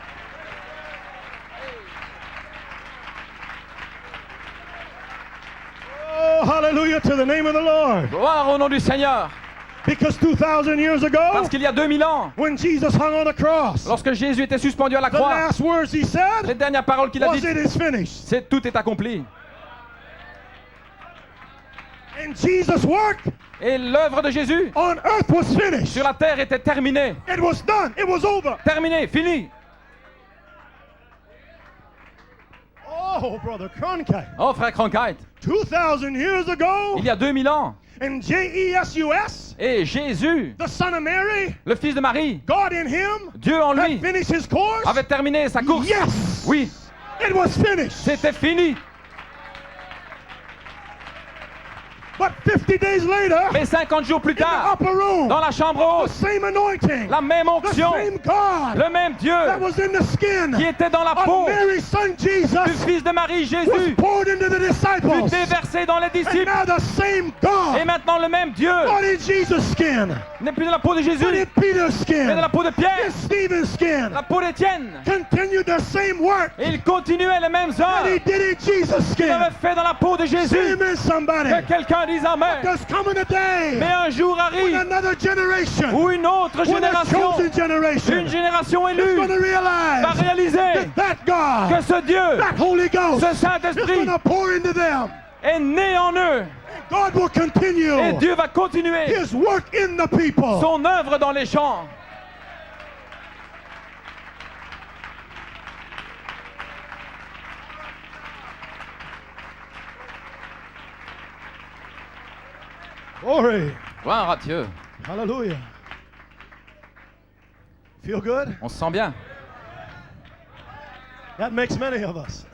Oh, hallelujah to the name of the Lord.
Gloire au nom du Seigneur.
Because 2,000 years ago,
Parce qu'il y a 2000 ans,
when Jesus hung on the cross,
lorsque Jésus était suspendu à la
the
croix,
last words He
les
said
dernières paroles qu'il a
was,
dites,
it is finished.
c'est tout est accompli.
And Jesus' work
Et l'œuvre de Jésus
on earth was finished.
sur la terre était terminée.
It was done. It was over.
Terminé, fini.
Oh, Oh, Brother Cronkite.
Oh, frère Cronkite,
2,000 years ago,
il y a 2000 ans,
and Jesus,
et Jésus,
the son of Mary,
le fils de Marie,
God in him,
Dieu en
had
lui,
finished his course.
avait terminé sa course.
Yes,
Oui,
it was finished.
c'était fini.
But 50 days later,
Mais 50 jours plus
in the
tard,
upper room,
dans la chambre
the
haute,
same anointing,
la même
the
onction,
same God
le même Dieu
that was in the skin
qui était dans la
of
peau
Mary's son
du
Jesus
fils de Marie,
was
Jésus,
poured into the
fut
disciples.
déversé dans les
And
disciples.
now the same
Et
God,
maintenant le même Dieu
not in Jesus' skin,
n'est plus dans la peau de Jésus,
but in Peter's
mais dans la
skin,
peau de
in
Pierre,
Stephen's skin,
la peau d'Étienne.
continued the same work
Et il continuait les mêmes
that he
œuvres
did in Jesus'
qu'il
skin.
avait fait dans la peau de Jésus.
Amen, somebody.
Que quelqu'un dise Amen.
There's coming a day
Mais un jour
when
arrive
another generation,
où une autre
when a
génération,
chosen generation,
une génération
is
élue,
going to
va
realize
réaliser
that God,
que ce Dieu,
that Holy Ghost,
ce
is
Saint-Esprit,
going to pour into them.
est né en eux.
God will continue
Et Dieu va continuer
His work in the people.
son œuvre dans les champs.
Glory.
Gloire à Dieu.
Hallelujah. Feel good?
On se sent bien.
That makes many of us.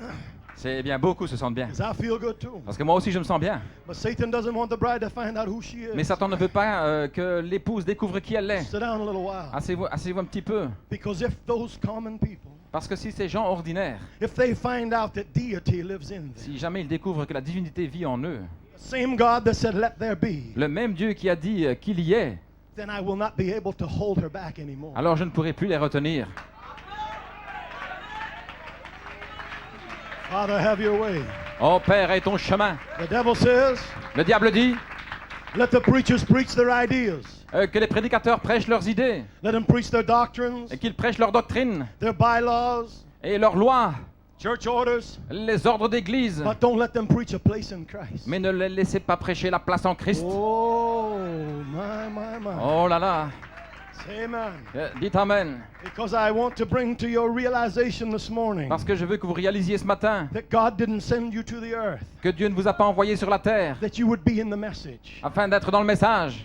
C'est bien, beaucoup se sentent bien.
'Cause I feel good too.
Parce que moi aussi je me sens bien.
But Satan doesn't want the bride to find out who she is.
Mais Satan ne veut pas que l'épouse découvre qui elle est.
Sit down a little while.
Asseyez-vous un petit peu.
Because if those common people,
Parce que si ces gens ordinaires,
if they find out that deity lives in them,
si jamais ils découvrent que la divinité vit en eux,
the same God that said, "Let there be,"
le même Dieu qui a dit qu'il y est,
then I will not be able to hold her back anymore.
alors je ne pourrai plus les retenir.
Father, have your way.
Oh Père, aie ton chemin.
The devil says,
Le diable dit
let the preachers preach their ideas.
que les prédicateurs prêchent leurs idées,
Let them preach their doctrines,
et qu'ils prêchent leurs doctrines
their bylaws,
et leurs lois,
church orders,
les ordres d'église,
but don't let them preach a place in Christ.
mais ne les laissez pas prêcher la place en Christ.
Oh, my.
Oh là là,
Say amen.
dites Amen.
Because I want to bring to your realization this morning
Parce que je veux que vous réalisiez ce matin
that God didn't send you to the earth,
que Dieu ne vous a pas envoyé sur la terre
that you would be in the message.
afin d'être dans le message.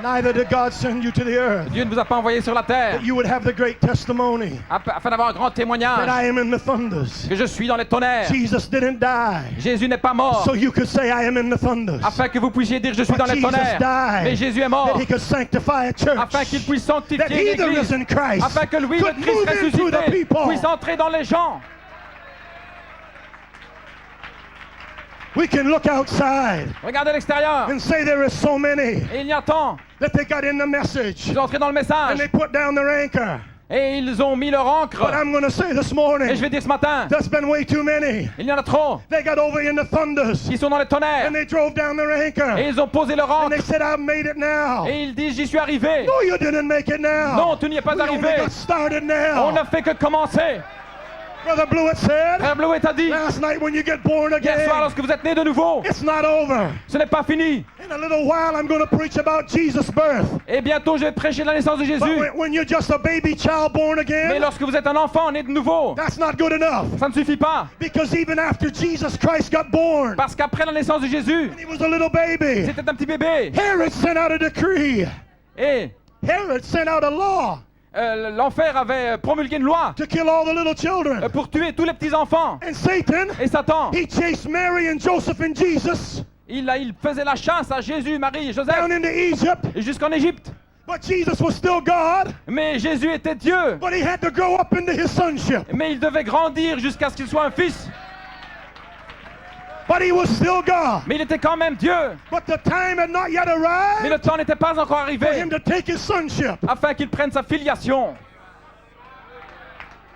Neither did God send you to the earth,
Dieu ne vous a pas envoyé sur la terre
that you would have the great testimony
afin d'avoir un grand
that
témoignage
I am in the thunders.
que je suis dans les tonnerres.
Jesus didn't die,
Jésus n'est pas mort
so you could say I am in the thunders.
afin que vous puissiez dire je suis
But
dans les
Jesus
tonnerres.
died
Mais Jésus est mort
that he could sanctify a church,
afin qu'il puisse
that
sanctifier
he the
l'Église,
risen Christ
afin que lui, le
could
Christ
move into the
ressuscité,
people.
puisse entrer dans les gens.
We can look outside
Regardez l'extérieur.
and say there is so many
Et il y a tant.
that they got in the message
Ils sont entrés dans le
and
message.
they put down their anchor.
Et ils ont mis leur
But
encre.
I'm going to say this
Et
morning,
je vais dire ce matin,
there's been way too many.
il y en a trop
They got over in the thunders
qui sont dans les tonnerres.
and they drove down their anchor
Et ils ont posé leur
and
encre.
they said, I've made it now.
Et ils disent j'y suis arrivé.
No, you didn't make it now.
Non, tu n'y es pas
We only
arrivé.
got started
On
now.
n'a fait que commencer.
Brother Blewett said
Frère Bleuet a dit
last night when you get born
hier soir
again,
lorsque vous êtes né de nouveau,
it's not over.
ce n'est pas fini.
In a little while, I'm going to preach about Jesus' birth.
Et bientôt je vais prêcher la naissance de
But
Jésus.
when you're just a baby child born
Mais
again,
lorsque vous êtes un enfant né de nouveau,
that's not good enough.
ça ne suffit pas.
Because even after Jesus Christ got born,
Parce qu'après la naissance de Jésus,
when he was a little baby,
c'était un petit bébé.
Herod sent out a decree.
Et
Herod sent out a law
l'enfer avait promulgué une loi
to kill all the little children.
pour tuer tous les petits-enfants.
And Satan,
Et Satan,
he chased Mary and Joseph and Jesus
il faisait la chasse à Jésus, Marie et Joseph
down into Egypt.
jusqu'en Égypte.
But Jesus was still God,
Mais Jésus était Dieu.
but he had to grow up into his sonship.
Mais il devait grandir jusqu'à ce qu'il soit un fils.
But he was still God.
Mais il était quand même Dieu.
But the time had not yet
Mais
arrived
le temps n'était pas encore
for
arrivé
him to take his sonship.
afin qu'il prenne sa filiation.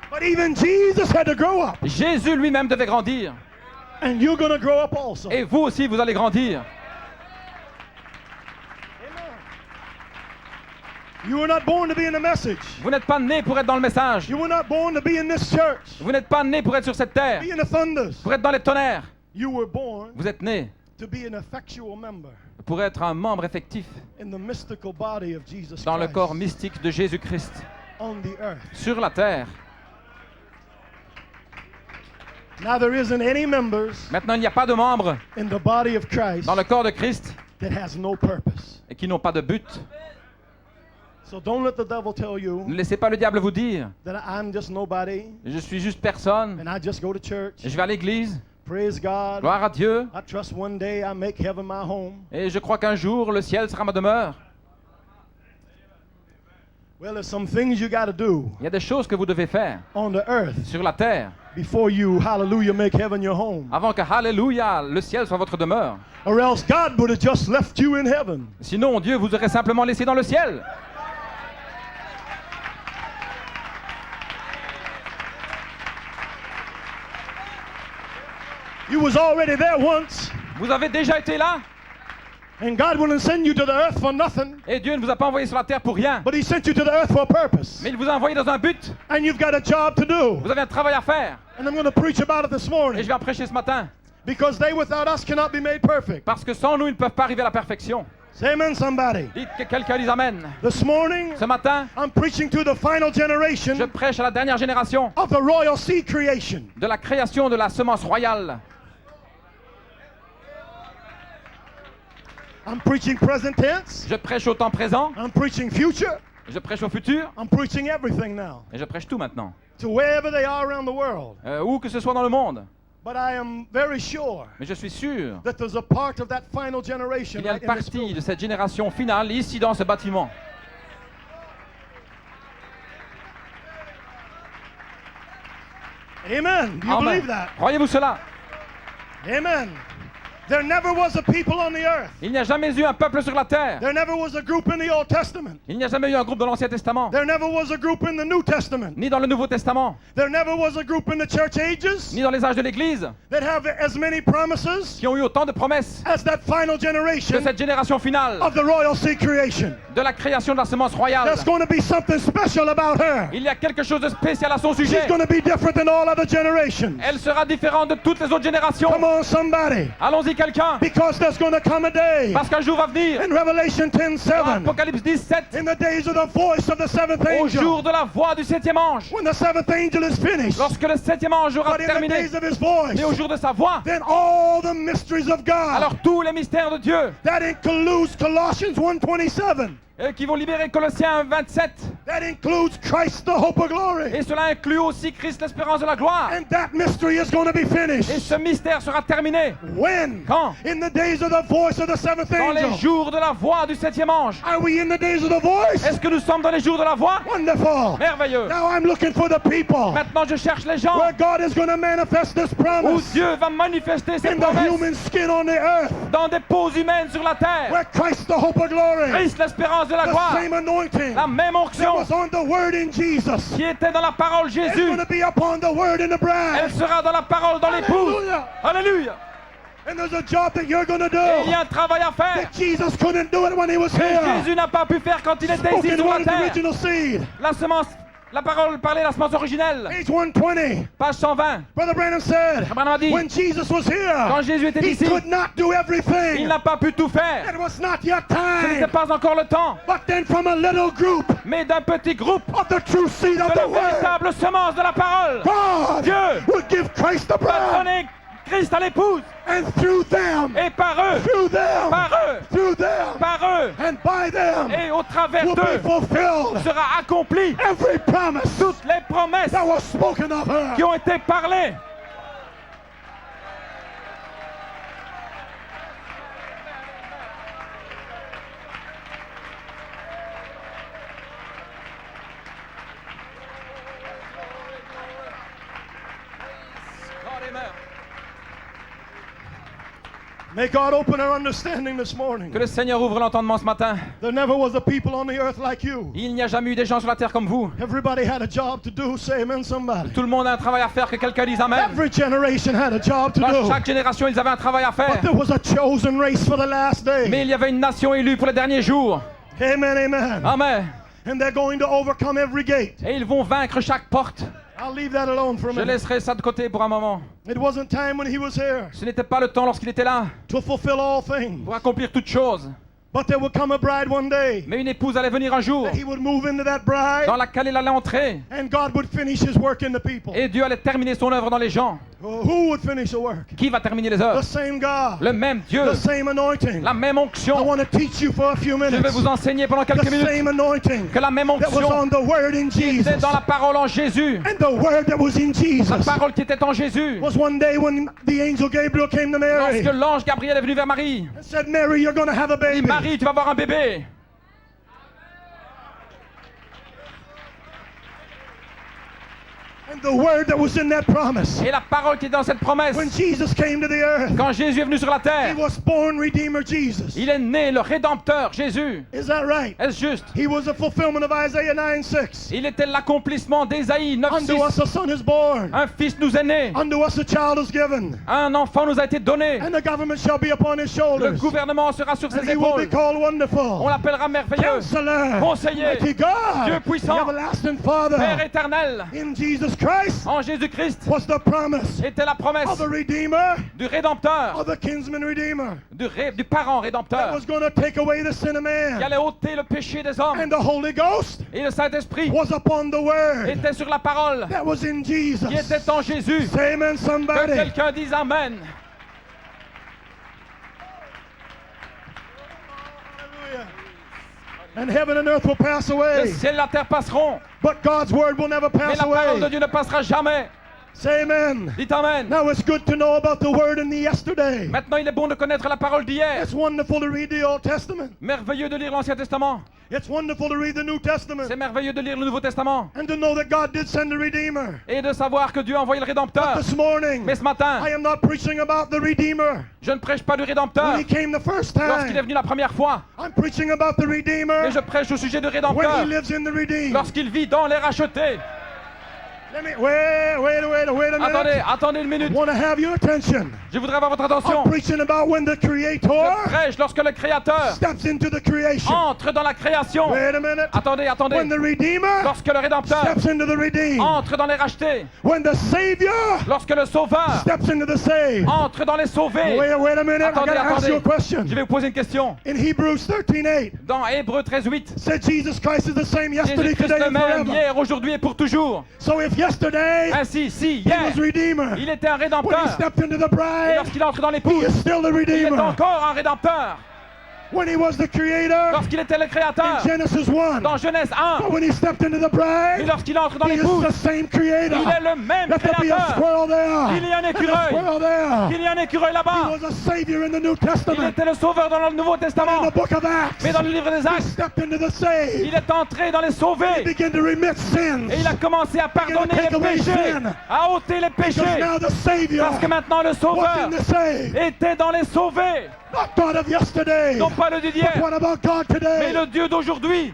But even Jesus had to grow up.
Jésus lui-même devait grandir.
And you're going to grow up also.
Et vous aussi, vous allez grandir.
You were not born to be in the message.
Vous n'êtes pas né pour être dans le message.
You were not born to be in this church.
Vous n'êtes pas né pour être sur cette terre,
Be in the thunders.
pour être dans les tonnerres.
You were born
Vous êtes né
to be an effectual member
pour être un membre effectif
in the mystical body of Jesus
dans le
Christ
corps mystique de Jésus-Christ
on the earth.
sur la terre.
Now there isn't any members
Maintenant, il n'y a pas de membres
in the body of Christ
dans le corps de Christ
that has no purpose.
et qui n'ont pas de but.
So don't let the devil tell
Ne
you
laissez pas le diable vous dire
that I'm just nobody
je suis juste personne,
and I just go to church.
je vais à l'église,
Praise God.
gloire à Dieu,
I trust one day I make heaven my home.
et je crois qu'un jour le ciel sera ma demeure.
Well, there's some things you got to do
Il y a des choses que vous devez faire
on the earth
sur la terre
before you, hallelujah, make heaven your home.
avant que, alléluia, le ciel soit votre demeure.
Or else God would have just left you in heaven.
Sinon, Dieu vous aurait simplement laissé dans le ciel.
You was already there once,
Vous avez déjà été là,
and God wouldn't send you to the earth for nothing,
et Dieu ne vous a pas envoyé sur la terre pour rien.
but He sent you to the earth for a purpose.
Mais il vous a envoyé dans un but.
And you've got a job to do.
Vous avez un travail à faire.
And I'm going to preach about it this
Et
morning.
je vais en prêcher ce matin.
Because they without us cannot be made perfect.
Parce que sans nous, ils ne peuvent pas arriver à la perfection.
Say amen, somebody.
Dites que quelqu'un les amène.
This morning,
Ce matin,
I'm preaching to the final
je
generation
prêche à la dernière génération
of the royal seed creation.
de la création de la semence royale.
I'm preaching present tense.
Je prêche au temps présent,
I'm preaching future.
je prêche au futur,
I'm preaching everything now.
et je prêche tout maintenant.
To wherever they are around the world.
Où que ce soit dans le monde.
But I am very sure
Mais je suis sûr
that there's a part of that final generation
qu'il y a
right
une
in this
partie
building.
de cette génération finale ici dans ce bâtiment.
Amen. Do you
Amen.
believe that?
Croyez-vous cela?
Amen. There never was a people on the earth.
Il n'y a jamais eu un peuple sur la terre.
There never was a group in the Old Testament.
Il n'y a jamais eu un groupe dans l'Ancien Testament,
There never was a group in the New Testament.
ni dans le Nouveau Testament,
There never was a group in the church ages
ni dans les âges de l'Église,
that have as many promises
qui ont eu autant de promesses
as that final
que
generation
cette génération finale
of the royal seed creation.
de la création de la semence royale.
There's going to be something special about her.
Il y a quelque chose de spécial à son
She's
sujet.
going to be different than all other generations.
Elle sera différente de toutes les autres générations.
Come on, somebody.
Allons-y quelqu'un,
Because there's going to come a day
parce qu'un jour va venir,
in Revelation 10:7,
Apocalypse 17,
in the days of the voice of the seventh
au jour
angel,
de la voix du septième ange,
when the seventh angel is finished,
lorsque le septième ange aura
but in the
terminé,
days of his voice,
mais au jour de sa voix,
then all the mysteries of God,
alors tous les mystères de Dieu
that includes Colossians 1:27,
qui vont libérer Colossiens 27,
that includes Christ the hope of glory,
et cela inclut aussi Christ l'espérance de la gloire.
and that mystery is going to be
Et
finished.
ce mystère sera terminé
When?
quand?
In the days of the voice of the seventh
Dans les
angel.
jours de la voix du septième ange.
Are we in the days of the voice?
Est-ce que nous sommes dans les jours de la voix?
Wonderful.
Merveilleux.
Now I'm looking for the people
Maintenant je cherche les gens
where God is going to manifest this
où
promise
Dieu va manifester ses
in the
promesses
human skin on the earth,
dans des peaux humaines sur la terre.
where Christ the hope of glory,
Christ l'espérance de la
the
gloire,
same anointing
la même
that
onction
was on the word in Jesus,
qui était dans la parole
is
Jésus,
going to be upon the word in the
elle
bride.
sera dans la parole dans l'épouse.
Hallelujah.
Alléluia.
And there's a job that you're going to
Et il y
do
a un travail à faire
that Jesus couldn't do it when he was
que
here.
Jésus n'a pas pu faire quand il était ici
Spoken
sur la
word is the
terre.
original seed.
La semence, la parole parlait, la semence originelle.
Page 120.
Page 120.
Brother Branham said,
Branham a dit,
when Jesus was
quand
here,
Jésus était
he
ici,
could not do
il
everything.
n'a pas pu tout faire.
It was not yet
Ce n'était
time.
pas encore le temps.
But then from a little group
Mais d'un petit groupe
of the true seed
de
of
la
the word,
véritable semence de la parole,
God
Dieu
would give Christ the
va
bride.
donner Christ à l'épouse.
And through them,
Et par eux,
through them,
par eux,
through them,
par eux,
and by them
et au travers
will be
d'eux
fulfilled
sera accompli
every promise
toutes les promesses
that was spoken of her.
qui ont été parlées.
May God open our understanding this morning.
Que le Seigneur ouvre l'entendement ce matin.
There never was a people on the earth like you.
Il n'y a jamais eu des gens sur la terre comme vous.
Everybody had a job to do. Say amen, somebody.
Tout le monde a un travail à faire, que quelqu'un dise Amen.
Every generation had a job to
Dans
do.
chaque génération, ils avaient un travail à faire.
But there was a chosen race for the last
Mais
day.
il y avait une nation élue pour les derniers jours.
Amen, amen.
Amen.
And they're going to overcome every gate.
Et ils vont vaincre chaque porte.
I'll leave that alone for a
Je
minute.
laisserai ça de côté pour un moment.
It wasn't time when he was here
Ce n'était pas le temps lorsqu'il était là
to fulfill all things.
pour accomplir toutes choses.
But there would come a bride one day.
Mais une épouse allait venir un jour
He would move into that bride,
dans laquelle il allait entrer.
and God would finish His work in the people.
Et Dieu allait terminer son œuvre dans les gens.
Who would finish the work?
Qui va terminer les
The
œuvres?
same God,
Le même Dieu,
the same anointing.
la même
I
onction.
want to teach you for a few
Je vais
minutes.
vous enseigner pendant quelques
The
minutes
same anointing
que la même
that was
onction
on the Word in
qui était
Jesus,
dans la parole en Jésus,
and the Word that was in
la
Jesus,
parole qui était en Jésus,
was one day when the angel Gabriel came to Mary
lorsque l'ange Gabriel est venu vers Marie.
and said, Mary, you're going to have a
Il dit,
baby.
Marie, tu vas avoir un bébé.
And the Word that was in that promise,
Et la parole qui est dans cette promesse,
when Jesus came to the earth,
quand Jésus est venu sur la
He
terre,
was born Redeemer Jesus.
il est né le Rédempteur, Jésus.
Is that right?
Est-ce juste?
He was a fulfillment of Isaiah 9:6.
Il était l'accomplissement d'Ésaïe
Unto
9:6.
us a son is born.
Un fils nous est né,
Unto us a child is given.
un enfant nous a été donné.
And the government shall be upon his
Le
shoulders.
gouvernement sera sur
And
ses
he will be
épaules.
called
On
Wonderful,
l'appellera merveilleux,
Counselor,
Conseiller,
Mighty God,
Dieu puissant,
the everlasting
Père
Father.
éternel.
In Jesus Christ
En Jésus-Christ
was the promise
était la promesse
of the Redeemer,
du Rédempteur,
of the kinsman Redeemer,
du parent
that
Rédempteur,
was going to take away the sin of
qui
man.
allait ôter le péché des hommes.
And the Holy Ghost
Et le Saint-Esprit
was upon the Word
était sur la parole
that was in Jesus.
qui était en Jésus.
Say amen,
Que
somebody.
quelqu'un dise Amen.
Hallelujah. And heaven and earth will pass
Le
away,
ciel et la terre passeront,
but God's Word will never
mais
pass
la parole de
away.
Dieu ne passera jamais.
Say amen.
Dites Amen.
Now it's good to know about the Word in the yesterday.
Maintenant, il est bon de connaître la parole d'hier.
It's wonderful to read the Old Testament.
Merveilleux de lire l'Ancien Testament.
It's wonderful to read the New
C'est
Testament.
merveilleux de lire le Nouveau Testament.
And to know that God did send a Redeemer.
Et de savoir que Dieu a envoyé le Rédempteur.
This morning,
Mais ce matin,
I am not preaching about the Redeemer
je ne prêche pas du Rédempteur
when He came the first
lorsqu'il est
time.
venu la première fois.
I'm preaching about the Redeemer
Mais je prêche au sujet du
when
Rédempteur
He lives in the redeemed.
lorsqu'il vit dans les rachetés.
Let me wait a minute.
Attendez une minute.
I want to have your attention.
Je voudrais avoir votre attention.
I'm preaching about when the
Je
Creator
prêche lorsque le Créateur
steps into the creation.
entre dans la création.
Wait a minute.
Attendez.
When the Redeemer
Lorsque le Rédempteur
steps into the redeemed.
entre dans les rachetés.
When the Savior
Lorsque le Sauveur
steps into the saved.
entre dans les sauvés.
Wait a minute. I
Attendez,
gotta ask you a
attendez.
question.
Je vais vous poser une question.
In Hebrews 13:8,
Dans Hébreux 13:8,
said Jesus Christ is the same yesterday,
Jésus-Christ
today,
le
and
même
forever.
hier, aujourd'hui et pour toujours.
So if yesterday
Ainsi, si
he was
hier,
Redeemer,
il était un
when he
Rédempteur,
stepped into the
et
bride,
lorsqu'il entre dans
he
l'épouse,
is still the
il est
Redeemer.
encore un Rédempteur.
When he was the Creator
Lorsqu'il était le
in
Créateur,
Genesis 1,
dans Genèse 1,
but when he stepped into the
et
bride,
lorsqu'il entre dans
he is
l'épouse,
the same Creator.
il est le même
Let there be a
Créateur.
squirrel there.
Il y a un
And a
écureuil.
squirrel there.
Il y a un écureuil
He
là-bas.
was a Savior in the New
Il
Testament.
était le Sauveur dans le Nouveau
In
Testament.
the book of Acts,
Mais dans le livre des
he
Actes,
stepped into the saved.
il est entré dans les
He
sauvés.
began to remit sins.
Et il a commencé à pardonner
take
les
away
péchés,
sin.
à ôter les
Because
péchés.
now the Savior
Parce que maintenant le
was
Sauveur
in the saved.
était dans les sauvés.
Not God of yesterday,
Non pas le Dieu
but
d'hier,
what about God
mais
today?
le Dieu d'aujourd'hui.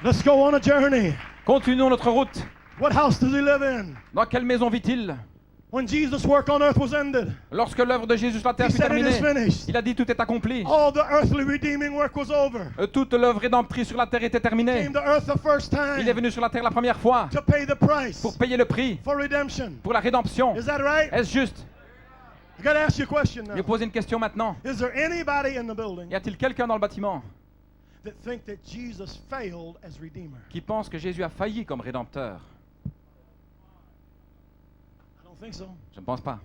Let's go on a journey.
Continuons notre route.
What house does he live in?
Dans quelle maison vit-il?
When Jesus' work on earth was ended,
Lorsque l'œuvre de Jésus sur la terre
he
fut
said it is
terminée,
finished.
il a dit tout est accompli.
All the earthly redeeming work was over.
Toute l'œuvre rédemptrice sur la terre était terminée.
Came to earth the first
Il est
time
venu sur la terre la première fois
to pay the price
pour payer le prix,
for redemption.
pour la rédemption.
Is that right?
Est-ce juste?
I gotta ask you a question
Je vais
now.
poser une question maintenant.
Is there anybody in the building
Y a-t-il quelqu'un dans le bâtiment
that think that Jesus failed as Redeemer?
qui pense que Jésus a failli comme rédempteur?
I don't think so.
Je ne pense pas.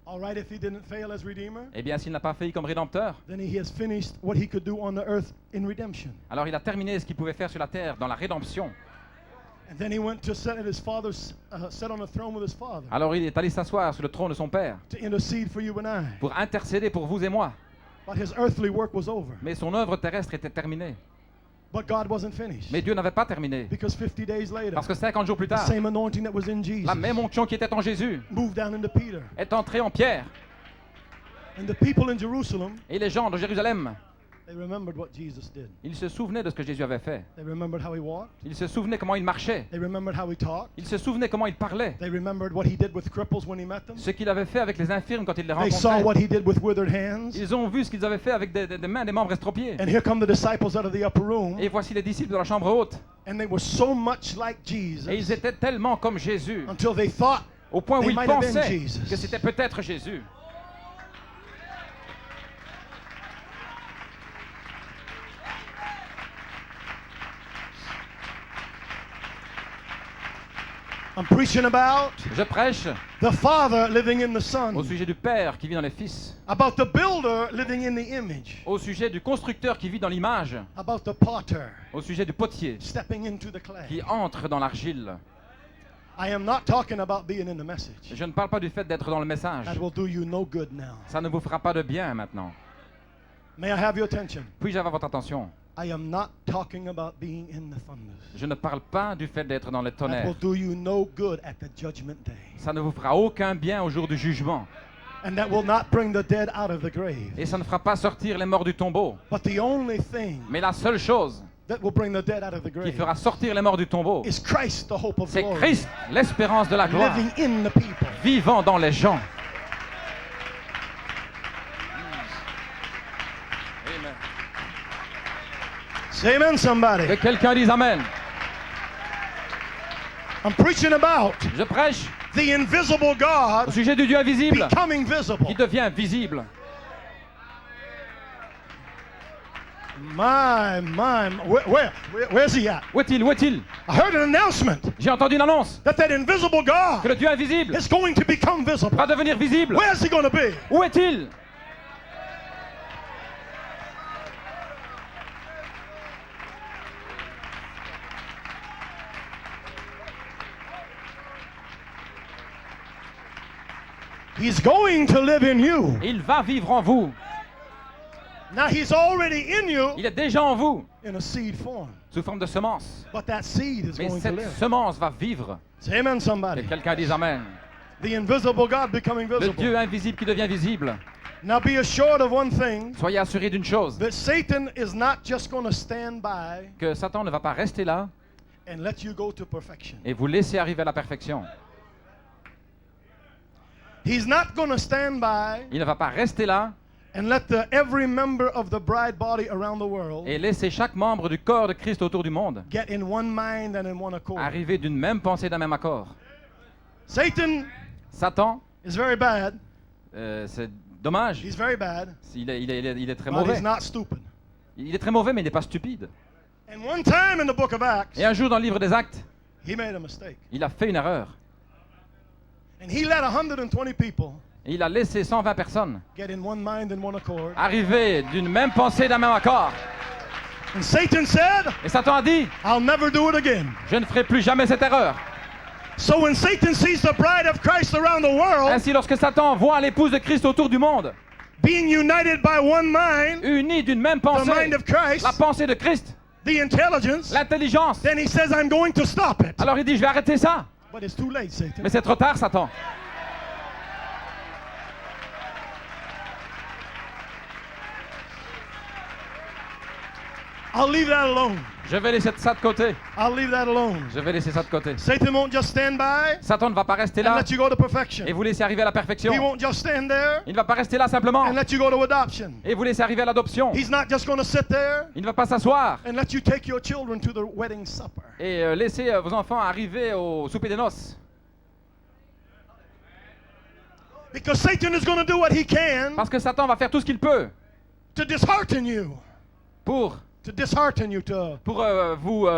All right, if he didn't fail as Redeemer,
Eh bien, s'il n'a pas failli comme rédempteur,
then he has finished what he could do on the earth in redemption.
alors il a terminé ce qu'il pouvait faire sur la terre dans la rédemption.
And then he went to sit at his father's, sit on the throne with his father
Alors il est allé s'asseoir sur le trône de son Père
to intercede for you and I.
pour intercéder pour vous et moi.
But his earthly work was over.
Mais son œuvre terrestre était terminée.
But God wasn't finished.
Mais Dieu n'avait pas terminé.
Because 50 days later,
Parce que 50 jours plus
the
tard,
same anointing that was in Jesus
la même onction qui était en Jésus
moved down into Peter.
est entrée en Pierre.
And the people in Jerusalem
Et les gens de Jérusalem
They remembered what Jesus did.
Ils se souvenaient de ce que Jésus avait fait.
They remembered how he walked.
Ils se souvenaient comment il marchait.
They remembered how he talked.
Ils se souvenaient comment il parlait.
They remembered what he did with cripples when he met them.
Ce qu'il avait fait avec les infirmes quand il les
They saw
rencontrait.
what he did with withered hands.
Ils ont vu ce qu'ils avaient fait avec des mains, des membres estropiés.
And here come the disciples out of the upper room.
Et voici les disciples de la chambre haute.
And they were so much like
Et ils
Jesus
étaient tellement comme Jésus,
until they thought
au point où
they
ils
might have been
pensaient
Jesus.
que c'était peut-être Jésus.
I'm preaching about
Je prêche
the Father living in the
au
Son,
sujet du Père qui vit dans les Fils,
about the builder living in the image,
au sujet du constructeur qui vit dans l'image,
about the potter
au sujet du potier
stepping into the clay.
qui entre dans l'argile.
I am not talking about being in the message.
Je ne parle pas du fait d'être dans le message.
That will do you no good now.
Ça ne vous fera pas de bien maintenant.
May I have your attention?
Puis-je avoir votre attention?
I am not talking about being in the thunders.
Je ne parle pas du fait d'être dans les
That will
tonnerres.
do you no good at the judgment day.
Ça ne vous fera aucun bien au jour du jugement.
And that will not bring the dead out of the grave.
Et ça ne fera pas sortir les morts du tombeau.
But the only thing
Mais la seule chose
that will bring the dead out of the
qui
grave
fera sortir les morts du tombeau,
is Christ, the hope of
c'est
glory,
Christ, l'espérance de la gloire,
living in the people.
vivant dans les gens.
Say amen, somebody.
Que quelqu'un dise Amen.
I'm preaching about
Je prêche
the invisible
au
God
sujet du Dieu invisible
becoming visible.
qui devient visible.
Where's he at?
Où est-il? Où est-il?
I heard an announcement
J'ai entendu une annonce
that invisible
que
God
le Dieu invisible
is going to become visible.
va devenir visible.
Where's he going to be?
Où est-il?
He's going to live in you.
Il va vivre en vous.
Now he's already in you
Il est déjà en vous,
in a seed form.
sous forme de semence.
But that seed is
Mais
going to
cette
live.
semence va vivre.
Say amen,
Et
somebody.
quelqu'un dise Amen.
The invisible God becoming
Le Dieu
visible.
invisible qui devient visible.
Now be assured of one thing,
Soyez assurés d'une chose,
that Satan is not just going to stand by
que Satan ne va pas rester là
and let you go to perfection.
et vous laisser arriver à la perfection.
He's not going to stand by
Il ne va pas rester là
and let every member of the bride body around the world
et laisser chaque membre du corps de Christ autour du monde
get in one mind and in one accord.
arriver d'une même pensée, d'un même accord.
Satan
Satan,
is very bad.
c'est dommage,
He's very bad,
il est très
but
mauvais.
he's not stupid.
Il est très mauvais, mais il n'est pas stupide.
And one time in the book of Acts,
Et un jour dans le livre des Actes,
he made a mistake.
il a fait une erreur.
And he let 120 people
Et il a laissé 120 personnes
get in one mind and one accord.
arriver d'une même pensée, d'un même accord.
And Satan said,
Et Satan a dit,
I'll never do it again.
je ne ferai plus jamais cette erreur.
So when Satan sees the bride of Christ around the world
Ainsi, lorsque Satan voit l'épouse de Christ autour du monde,
being united by one mind,
unie d'une même
the
pensée,
mind of Christ,
la pensée de Christ,
the intelligence,
l'intelligence,
then he says, I'm going to stop it.
alors il dit, je vais arrêter ça.
But it's too late, Satan.
Mais c'est trop tard, Satan.
I'll leave that alone.
Je vais laisser ça de côté.
I'll leave that alone.
Je vais laisser ça de côté.
Satan won't just stand by
Satan ne va pas rester
and
là
let you go to perfection.
et vous laisser arriver à la
He
perfection.
won't just stand there
Il ne va pas rester là simplement
and let you go to adoption.
et vous laisser arriver à l'adoption.
He's not just going to sit there
Il ne va pas s'asseoir
and let you take your children to the wedding supper.
et laisser vos enfants arriver au souper des noces.
Because Satan is going to do what he can
Parce que Satan va faire tout ce qu'il peut
to dishearten you,
pour
to
vous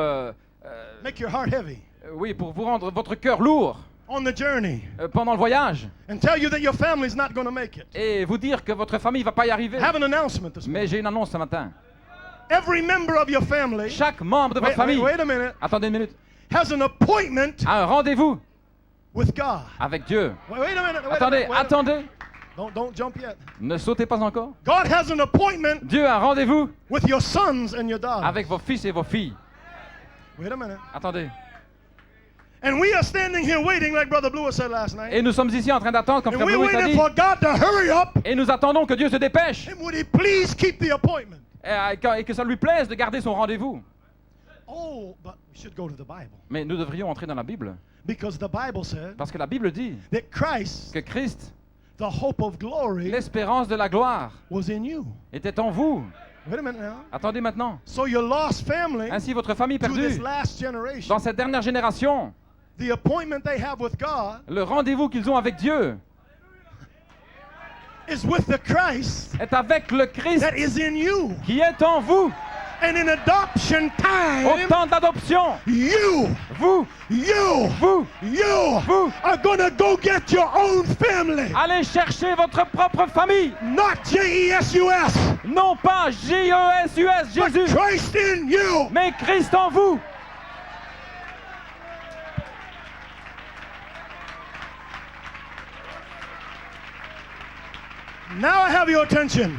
make your heart heavy
oui, pour vous rendre votre cœur lourd
on the journey
pendant le voyage
and tell you that your family's not going to make it.
et vous dire que votre famille va pas y arriver.
Have an announcement this
Mais
morning.
j'ai une annonce ce matin.
Every member of your family,
Chaque membre de votre famille,
wait a minute,
attendez une minute,
has an appointment
a un rendez-vous
with God.
avec Dieu.
Wait a minute.
Attendez, attendez,
Don't jump yet.
ne sautez pas encore.
God has an appointment
Dieu a un rendez-vous
with your sons and your daughters.
avec vos fils et vos filles.
Wait a minute.
Attendez.
And we are standing here waiting, like Brother Blue said last night.
Et nous sommes ici en train d'attendre, comme
And
Frère
we're
Blewis a
waiting
dit,
for God to hurry up.
et nous attendons que Dieu se dépêche.
And would He please keep the appointment?
et que ça lui plaise de garder son rendez-vous.
Oh, but we should go to the Bible.
Mais nous devrions entrer dans la Bible.
Because the Bible said
Parce que la Bible dit
that Christ,
que Christ,
the hope of glory,
l'espérance de la gloire,
was in you.
était en vous.
Wait a minute now.
Attendez maintenant.
So your lost family,
Ainsi, votre famille
to this
perdue,
last generation,
dans cette dernière génération,
the appointment they have with God
le rendez-vous qu'ils ont avec Dieu
is with the Christ
est avec le Christ
that is in you.
qui est en vous.
And in adoption
Au
time,
temps d'adoption,
you
vous
are gonna go get your own family.
allez chercher votre propre famille.
Not J-E-S-U-S,
Non pas J-E-S-U-S,
but
Jésus,
Christ in you.
mais Christ en vous.
Now I have your attention.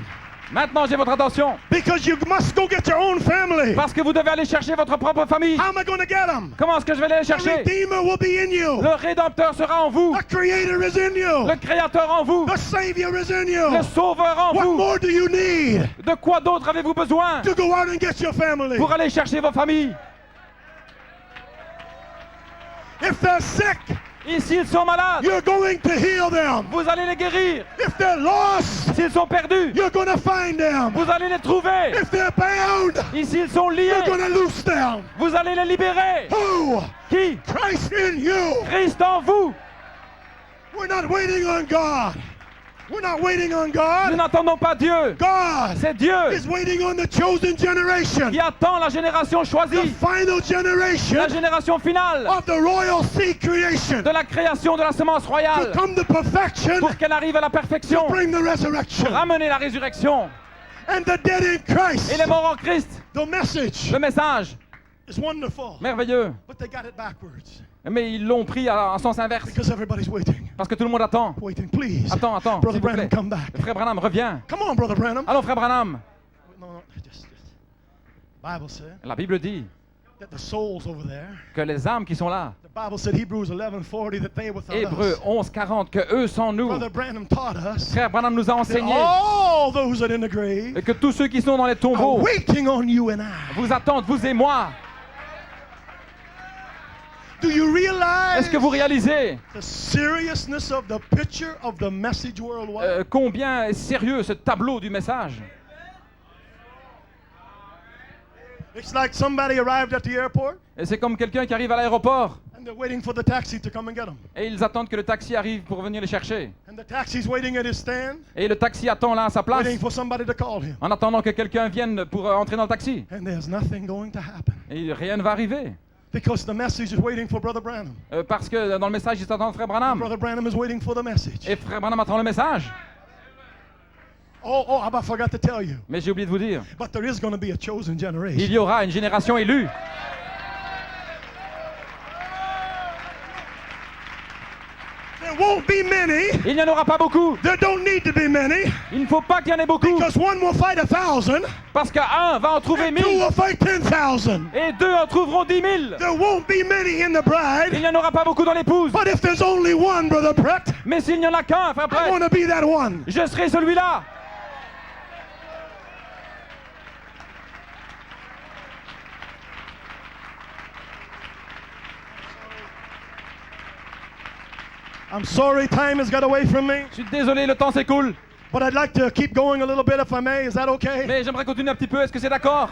Maintenant, j'ai votre attention.
Because you must go get your own family.
Parce que vous devez aller chercher votre propre famille.
How am I going to get them?
Comment est-ce que je vais aller les
The
chercher?
Redeemer will be in you.
Le Rédempteur sera en vous.
The Creator is in you.
Le Créateur en vous.
The Savior is in
Le
you.
Sauveur en
What
vous.
more do you need
De quoi d'autre avez-vous besoin
to go out and get your family?
pour aller chercher vos familles?
If they're sick,
Et s'ils sont malades,
you're going to heal them.
vous allez les guérir.
If they're lost,
S'ils sont perdus,
you're going to find them.
vous allez les trouver.
If they're bound,
Et s'ils sont liés,
you're going to loose them.
vous allez les libérer.
Who?
Qui?
Christ in you.
Christ en vous.
We're not waiting on God. We're not waiting on
Nous
God.
n'attendons pas Dieu.
God
C'est Dieu
is waiting on the chosen generation.
qui attend la génération
The
choisie,
final
la
generation
génération finale
of the royal seed creation.
de la création de la semence
To
royale
come to perfection,
pour qu'elle arrive à la perfection,
to bring the resurrection.
ramener la résurrection.
And the dead in
Et
Christ.
les morts en Christ,
The message
le message,
is wonderful.
merveilleux.
But they got it backwards.
Mais ils l'ont pris en sens inverse,
Because everybody's waiting.
parce que tout le monde attend.
Waiting, please.
Attends,
Brother
s'il vous
Branham,
plaît.
come back.
Frère Branham, reviens.
Come on, Brother Branham.
Allons, Frère Branham.
No, just. Bible said
La Bible dit
that the souls over there.
que les âmes qui sont là,
The Bible said Hebrews 11:40 that they without
Hébreux
us.
11:40, que eux sans nous,
Brother Branham taught us
Frère Branham nous a
that
enseigné
all those that are in the grave
que tous ceux qui sont dans les
are
tombeaux
waiting on you and I.
vous attendent, vous et moi.
Do you realize
Est-ce que vous réalisez
the seriousness of the picture of the message worldwide?
combien est sérieux ce tableau du message?
It's like somebody arrived at the airport
Et c'est comme quelqu'un qui arrive à l'aéroport
and they're waiting for the taxi to come and get them.
et ils attendent que le taxi arrive pour venir les chercher.
And the taxi's waiting at his stand,
Et le taxi attend là à sa place
waiting for somebody to call him.
en attendant que quelqu'un vienne pour entrer dans le taxi.
And there's nothing going to happen
Et rien ne va arriver.
because the message is waiting for Brother Branham.
Parce que dans le message, il s'attend Frère Branham.
Brother Branham is waiting for the message.
Et Frère Branham attend le message.
Oh, I forgot to tell you.
Mais j'ai oublié de vous dire,
But there is going to be a chosen
il
generation.
y aura une génération élue.
There won't be many.
Il n'y en aura pas beaucoup.
There don't need to be many
Il ne faut pas qu'il y en ait beaucoup.
because one will fight 1,000,
Parce qu'un va en trouver
and two
1000
will fight 10,000.
et deux en trouveront 10 000.
There won't be many in the
Il
bride.
n'y en aura pas beaucoup dans l'épouse.
But if there's only one, Brother Brett,
Mais s'il n'y en a qu'un, frère
I
Brett,
want to be that one.
je serai celui-là.
I'm sorry time has got away from me,
Je suis désolé, le temps s'écoule.
but I'd like to keep going a little bit if I may. Is that okay?
Mais j'aimerais continuer un petit peu. Est-ce que c'est d'accord?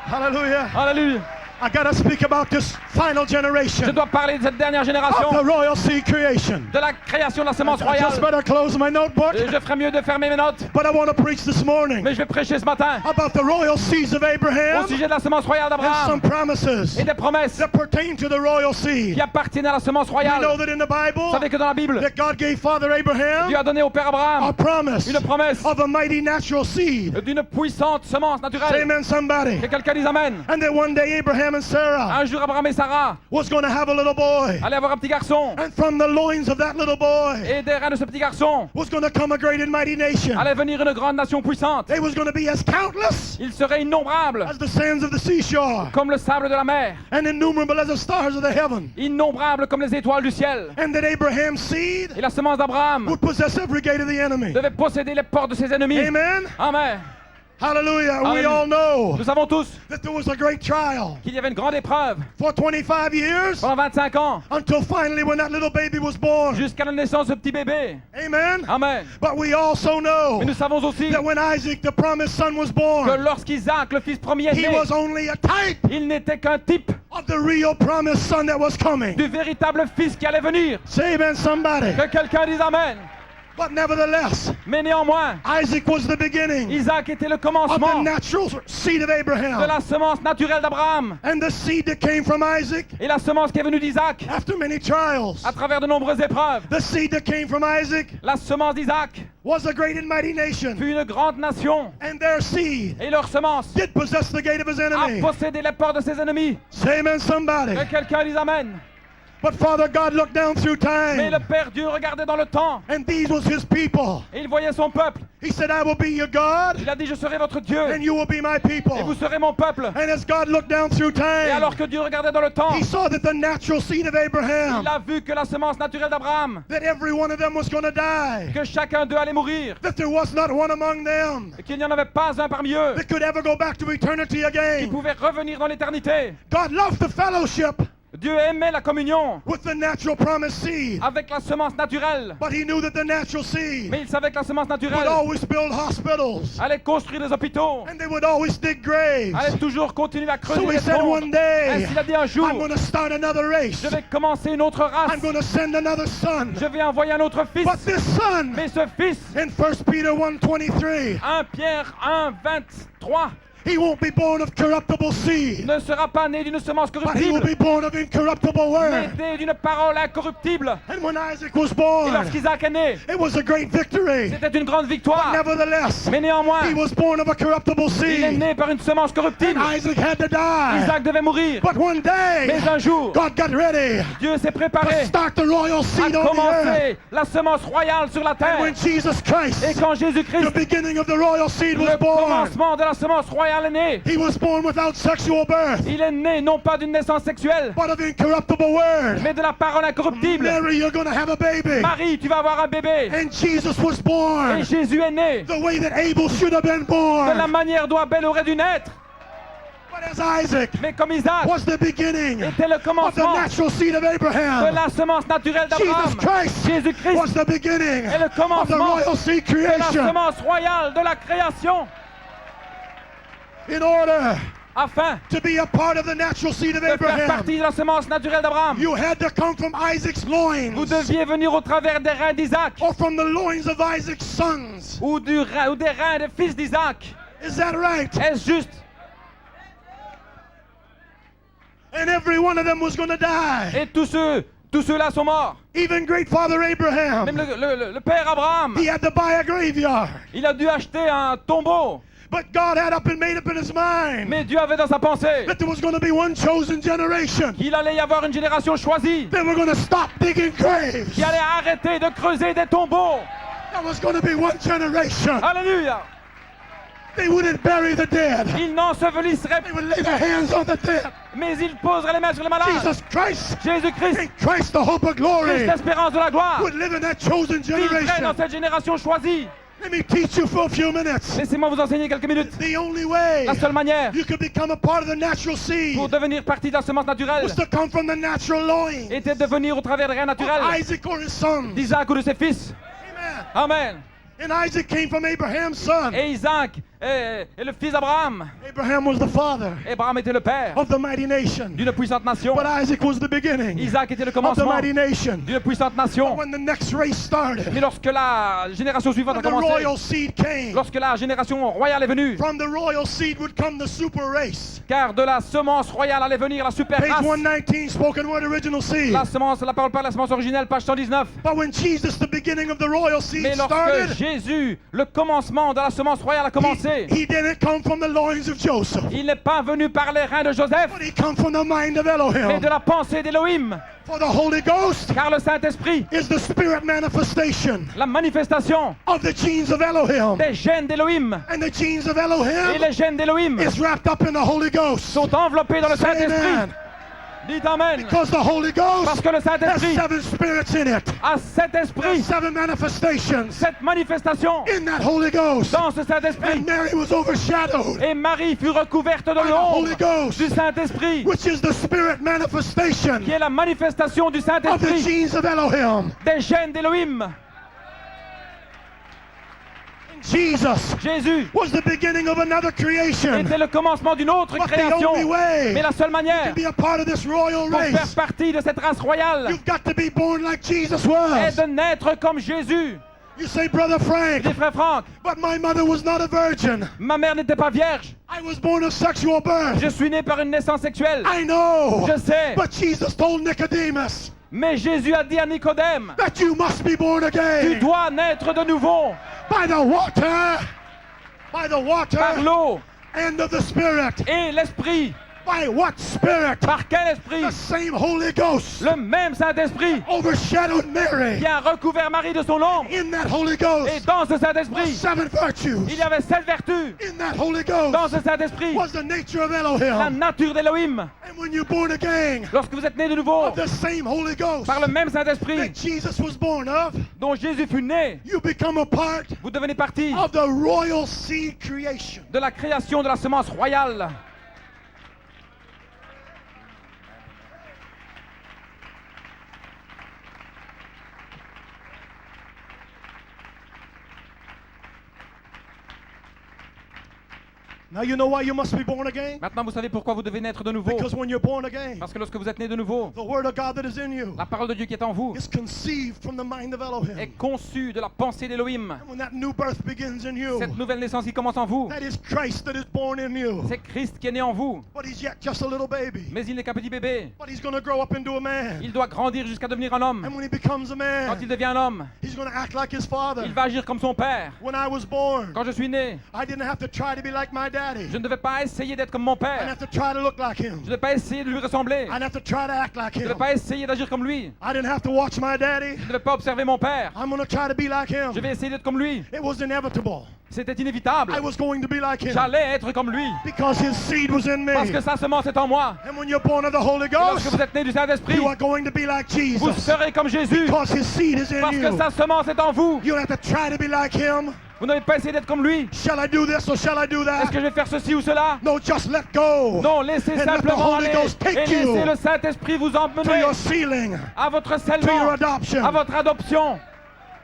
Hallelujah.
Alléluia.
I got to speak about this final
Je
generation
dois parler de cette dernière
of
génération,
the royal seed creation.
de la création de la semence
I
royale.
just better close my notebook,
Je ferais mieux de fermer mes notes,
but I want to preach this morning
mais je vais prêcher ce matin
about the royal seeds of
au
Abraham
sujet de la semence royale
and some
d'Abraham
promises
et des promesses
that pertain to the royal seed.
qui appartiennent à la semence
You know
royale.
that in the
Vous
Bible
savez que dans la Bible,
that God gave Father
Dieu
Abraham
a donné au Père
a
Abraham
promise
une promesse
of a mighty natural seed.
d'une puissante semence
Say
naturelle.
amen, somebody.
Que quelqu'un dise Amen.
And that one day Abraham and Sarah
Un jour, Abraham et Sarah
was going to have a little boy.
allaient avoir un petit garçon.
And from the loins of that little boy
Et des reins de ce petit garçon
was going to come a great and mighty nation.
allait venir une grande nation puissante.
They was going to be as countless
Ils seraient innombrables
as the sands of the seashore
comme le sable de la mer,
and innumerable as the stars of the heaven.
innombrables comme les étoiles du ciel.
And that Abraham's seed
Et la semence d'Abraham
would possess every gate of the enemy.
devait posséder les portes de ses ennemis.
Amen.
Amen.
Hallelujah. We
Alléluia.
all know
Nous savons tous
that there was a great trial
qu'il y avait une grande épreuve
for 25 years
pendant 25 ans,
until finally when that little baby was born.
jusqu'à la naissance de ce petit bébé.
Amen.
Amen.
But we also know
Mais nous savons aussi
that when Isaac, the promised son, was
que
born,
lorsqu'Isaac, le fils premier, est
he
né,
was only a type
il n'était qu'un type
of the real promised son that was coming.
du véritable fils qui allait venir.
Say amen, somebody.
Que quelqu'un dise Amen.
But nevertheless,
Mais néanmoins,
Isaac was the beginning
Isaac était le
of the
commencement
natural seed of
de
Abraham.
la semence naturelle d'Abraham.
And the seed that came from Isaac
Et la semence qui est venue d'Isaac,
after many trials.
à travers de nombreuses épreuves,
The seed that came from Isaac
la semence d'Isaac
was a great and mighty nation.
fut une grande nation.
And their seed
Et leur semence
did possess the gate of his
a
enemy.
possédé les portes de ses ennemis.
Say amen, somebody.
Que quelqu'un dise Amen.
But Father God looked down through
Mais le
time,
Père Dieu regardait dans le temps
and these was his people.
et il voyait son peuple.
He said, I will be your God,
Il a dit, je serai votre Dieu
and you will be my
et vous
people.
serez mon peuple.
And as God looked down through
Et alors
time,
que Dieu regardait dans le temps,
he saw that the natural seed of Abraham,
il a vu que la semence naturelle d'Abraham,
that every one of them was going to die,
que chacun d'eux allait mourir,
that there was not one among them
et qu'il n'y en avait pas un parmi eux
that could ever go back to eternity
qui
again.
pouvait revenir dans l'éternité.
God loved the fellowship
Dieu aimait la communion
with the natural promised seed,
avec la semence naturelle,
but he knew that the natural seed
mais il savait que la semence
would
naturelle
always build hospitals,
allait construire des hôpitaux,
and they would always dig graves.
allait toujours continuer à creuser
So he
des
said
tombes.
one day,
Ainsi il a dit un jour,
I'm going to start another race.
je vais commencer une autre race,
I'm going to send another son.
je vais envoyer un autre fils,
But this son,
mais ce fils,
in 1 Peter 1:23,
1 Pierre 1, 23,
he won't be born of corruptible seed,
ne sera pas né d'une semence
but he will
corruptible,
be born of incorruptible
mais
word.
né d'une parole incorruptible.
And when Isaac was
Et
born,
lorsqu'Isaac est né,
it was a great victory.
c'était une grande victoire.
Nevertheless,
Mais néanmoins,
he was born of a corruptible
il est
seed.
né par une semence corruptible.
Isaac had to die.
Isaac devait mourir.
But one day,
Mais un jour,
God got ready
Dieu s'est
to
préparé
start the royal
à
seed on the earth.
commencer la semence royale sur la terre.
When Jesus Christ,
Et quand
the
Jésus-Christ,
beginning of the royal seed, was
le
born,
commencement de la semence royale est né,
he was born without sexual birth,
il est né non pas d'une naissance sexuelle,
but of incorruptible word.
mais de la parole incorruptible.
Mary, you're going to have a baby.
Marie, tu vas avoir un bébé.
And Jesus was
Et
born
Jésus est né
the way that Abel should have been
de la
born.
manière dont Abel aurait dû naître.
But as Isaac
Mais comme Isaac
was the beginning
était le
of the
commencement
natural seed of
de
Abraham,
la semence naturelle
Jesus
d'Abraham,
Christ
Jésus-Christ
was the beginning
est le
of the
commencement
royal seed
de la
creation.
semence royale de la création,
In order
afin
to be a part of the natural seed of
de faire
Abraham,
partie de la semence naturelle d'Abraham.
you had to come from Isaac's
Vous
loins,
deviez venir au travers des reins d'Isaac
or from the loins of Isaac's sons.
ou des reins des fils d'Isaac.
Is that right?
Est-ce juste?
And every one of them was going to die.
Et tous ceux-là sont morts.
Even great father Abraham,
Même le père Abraham,
he had to buy a graveyard.
il a dû acheter un tombeau.
But God had made up in his mind
Mais Dieu avait dans sa pensée
that there was going to be one chosen generation.
qu'il allait y avoir une génération choisie
They were going to stop digging graves.
qui allait arrêter de creuser des tombeaux.
There was going to be one generation.
Alléluia.
They wouldn't bury the dead.
Ils n'ensevelisseraient
They would lay their hands on the dead.
mais ils poseraient les mains sur les malades.
Jesus Christ,
Jésus-Christ,
and Christ, the hope of glory,
Christ, l'espérance de la gloire,
would live in that chosen
vivrait dans
generation.
cette génération choisie.
Let me teach you for a few minutes.
Laissez-moi vous enseigner quelques minutes.
The only way
La seule manière
you could become a part of the natural seed
pour devenir partie de la semence naturelle
was to come from the natural loins
était de venir au travers des reins naturels
of Isaac or his sons.
d'Isaac ou de ses fils.
Amen.
Amen.
And Isaac came from Abraham's son.
Et Isaac est le fils d'Abraham.
Abraham was the father
Abraham était le père
of the mighty nation.
d'une puissante nation.
But Isaac was the beginning
Isaac était le
of the
commencement
mighty nation.
d'une puissante nation.
When the next race started,
Mais lorsque la génération suivante a
when the
commencé,
royal seed came,
lorsque la génération royale est venue,
from the royal seed would come the super race.
car de la semence royale allait venir la super
Page
race.
119, spoken word original seed.
La semence, la parole par la semence originelle, page 119.
But when Jesus, the beginning of the royal seed,
Mais lorsque
started,
Jésus, le commencement de la semence royale a commencé,
he didn't come from the loins of Joseph,
il n'est pas venu par les reins de Joseph,
but he come from the mind of
mais
Elohim.
de la pensée d'Élohim.
For the Holy Ghost
Car le Saint-Esprit,
is the spirit manifestation
la manifestation
of the genes of Elohim.
des gènes d'Élohim,
And the genes of
et
Elohim
les gènes d'Élohim
is wrapped up in the Holy Ghost.
sont enveloppés dans le
Say
Saint-Esprit.
amen.
Dites Amen.
Because the Holy Ghost
Parce que le
has
Saint-Esprit
7 spirits in it.
a 7 esprits,
There's 7 manifestations
7 manifestations
in that Holy Ghost.
dans ce Saint-Esprit.
And Mary was overshadowed
Et Marie fut recouverte de
by the Holy
l'ombre
Ghost,
du Saint-Esprit,
which is the spirit manifestation
qui est la manifestation du
of the
Saint-Esprit,
genes of Elohim.
des gènes d'Élohim.
Jesus
Jésus
was the beginning of another creation.
était le commencement d'une autre
But the
création.
only way
Mais la seule manière
to be a part of this royal
pour faire
race,
partie de cette race royale
you've got to be born like Jesus
est
was.
de naître comme Jésus.
You say, Brother Frank,
Dit frère Franck,
but my mother was not a virgin.
ma mère n'était pas vierge.
I was born of sexual birth.
Je suis né par une naissance sexuelle.
I know.
Je sais.
But Jesus told Nicodemus
Mais Jésus a dit à Nicodème,
that you must be born
tu
again
dois naître de nouveau
by the water
par l'eau
and of the Spirit.
et l'Esprit.
By what Spirit?
Par quel esprit?
The same Holy Ghost
Le même Saint-Esprit
overshadowed Mary.
qui a recouvert Marie de son ombre.
In that Holy
Et
Ghost
dans ce
was
Saint-Esprit,
7 virtues.
il y avait 7 vertus.
In that Holy
Dans
Ghost
ce Saint-Esprit,
was the nature of
la
Elohim.
nature d'Élohim.
And when you're born again
Lorsque vous êtes né de nouveau
of the same Holy Ghost
par le même Saint-Esprit
that Jesus was born of,
dont Jésus fut né,
you become a part
vous devenez partie
of the royal seed creation.
de la création de la semence royale.
Now you know why you must be born again?
Maintenant, vous savez pourquoi vous devez naître de nouveau.
Because when you're born again,
Parce que lorsque vous êtes né de nouveau,
the word of God that is in you
la parole de Dieu qui est en vous
is conceived from the mind of
est
Elohim.
conçue de la pensée d'Élohim.
And when that new birth begins in you,
Cette nouvelle naissance qui commence en vous,
that is Christ that is born in you.
c'est Christ qui est né en vous.
But he's yet just a little baby.
Mais il n'est qu'un petit bébé.
But he's going to grow up into a man.
Il doit grandir jusqu'à devenir un homme.
And when he becomes a
Quand il
man,
devient un homme,
he's going to act like his father.
il va agir comme son père.
When I was born,
Quand je suis né,
I didn't have to try to be like my daddy.
je ne devais pas essayer d'être comme mon
I didn't
père.
have to try to look like him.
Je ne devais pas essayer de lui ressembler.
I didn't have to try to act like
Je ne
him.
devais pas essayer d'agir comme lui.
I didn't have to watch my daddy.
Je ne devais pas observer mon père.
I'm going to try to be like him.
Je vais essayer d'être comme lui.
It was inevitable.
C'était inévitable.
I was going to be like him
J'allais être comme lui.
because his seed was in me.
Parce que sa semence est en moi.
And when you're born of the Holy
Et lorsque
Ghost,
vous êtes né du Saint-Esprit,
you are going to be like
vous
Jesus
serez comme Jésus.
because his seed is in
Parce que
you.
sa semence est en vous.
You don't have to try to be like him.
Vous n'avez pas essayé d'être comme lui.
Shall I do this or shall I do
Est-ce
that?
que je vais faire ceci ou cela?
No, just let go
Non, laissez
And let the
simplement
Holy
aller
Ghost take
et laissez
you
le Saint-Esprit vous
to
emmener
your sealing,
à votre
to your
scellement,
adoption.
à votre adoption.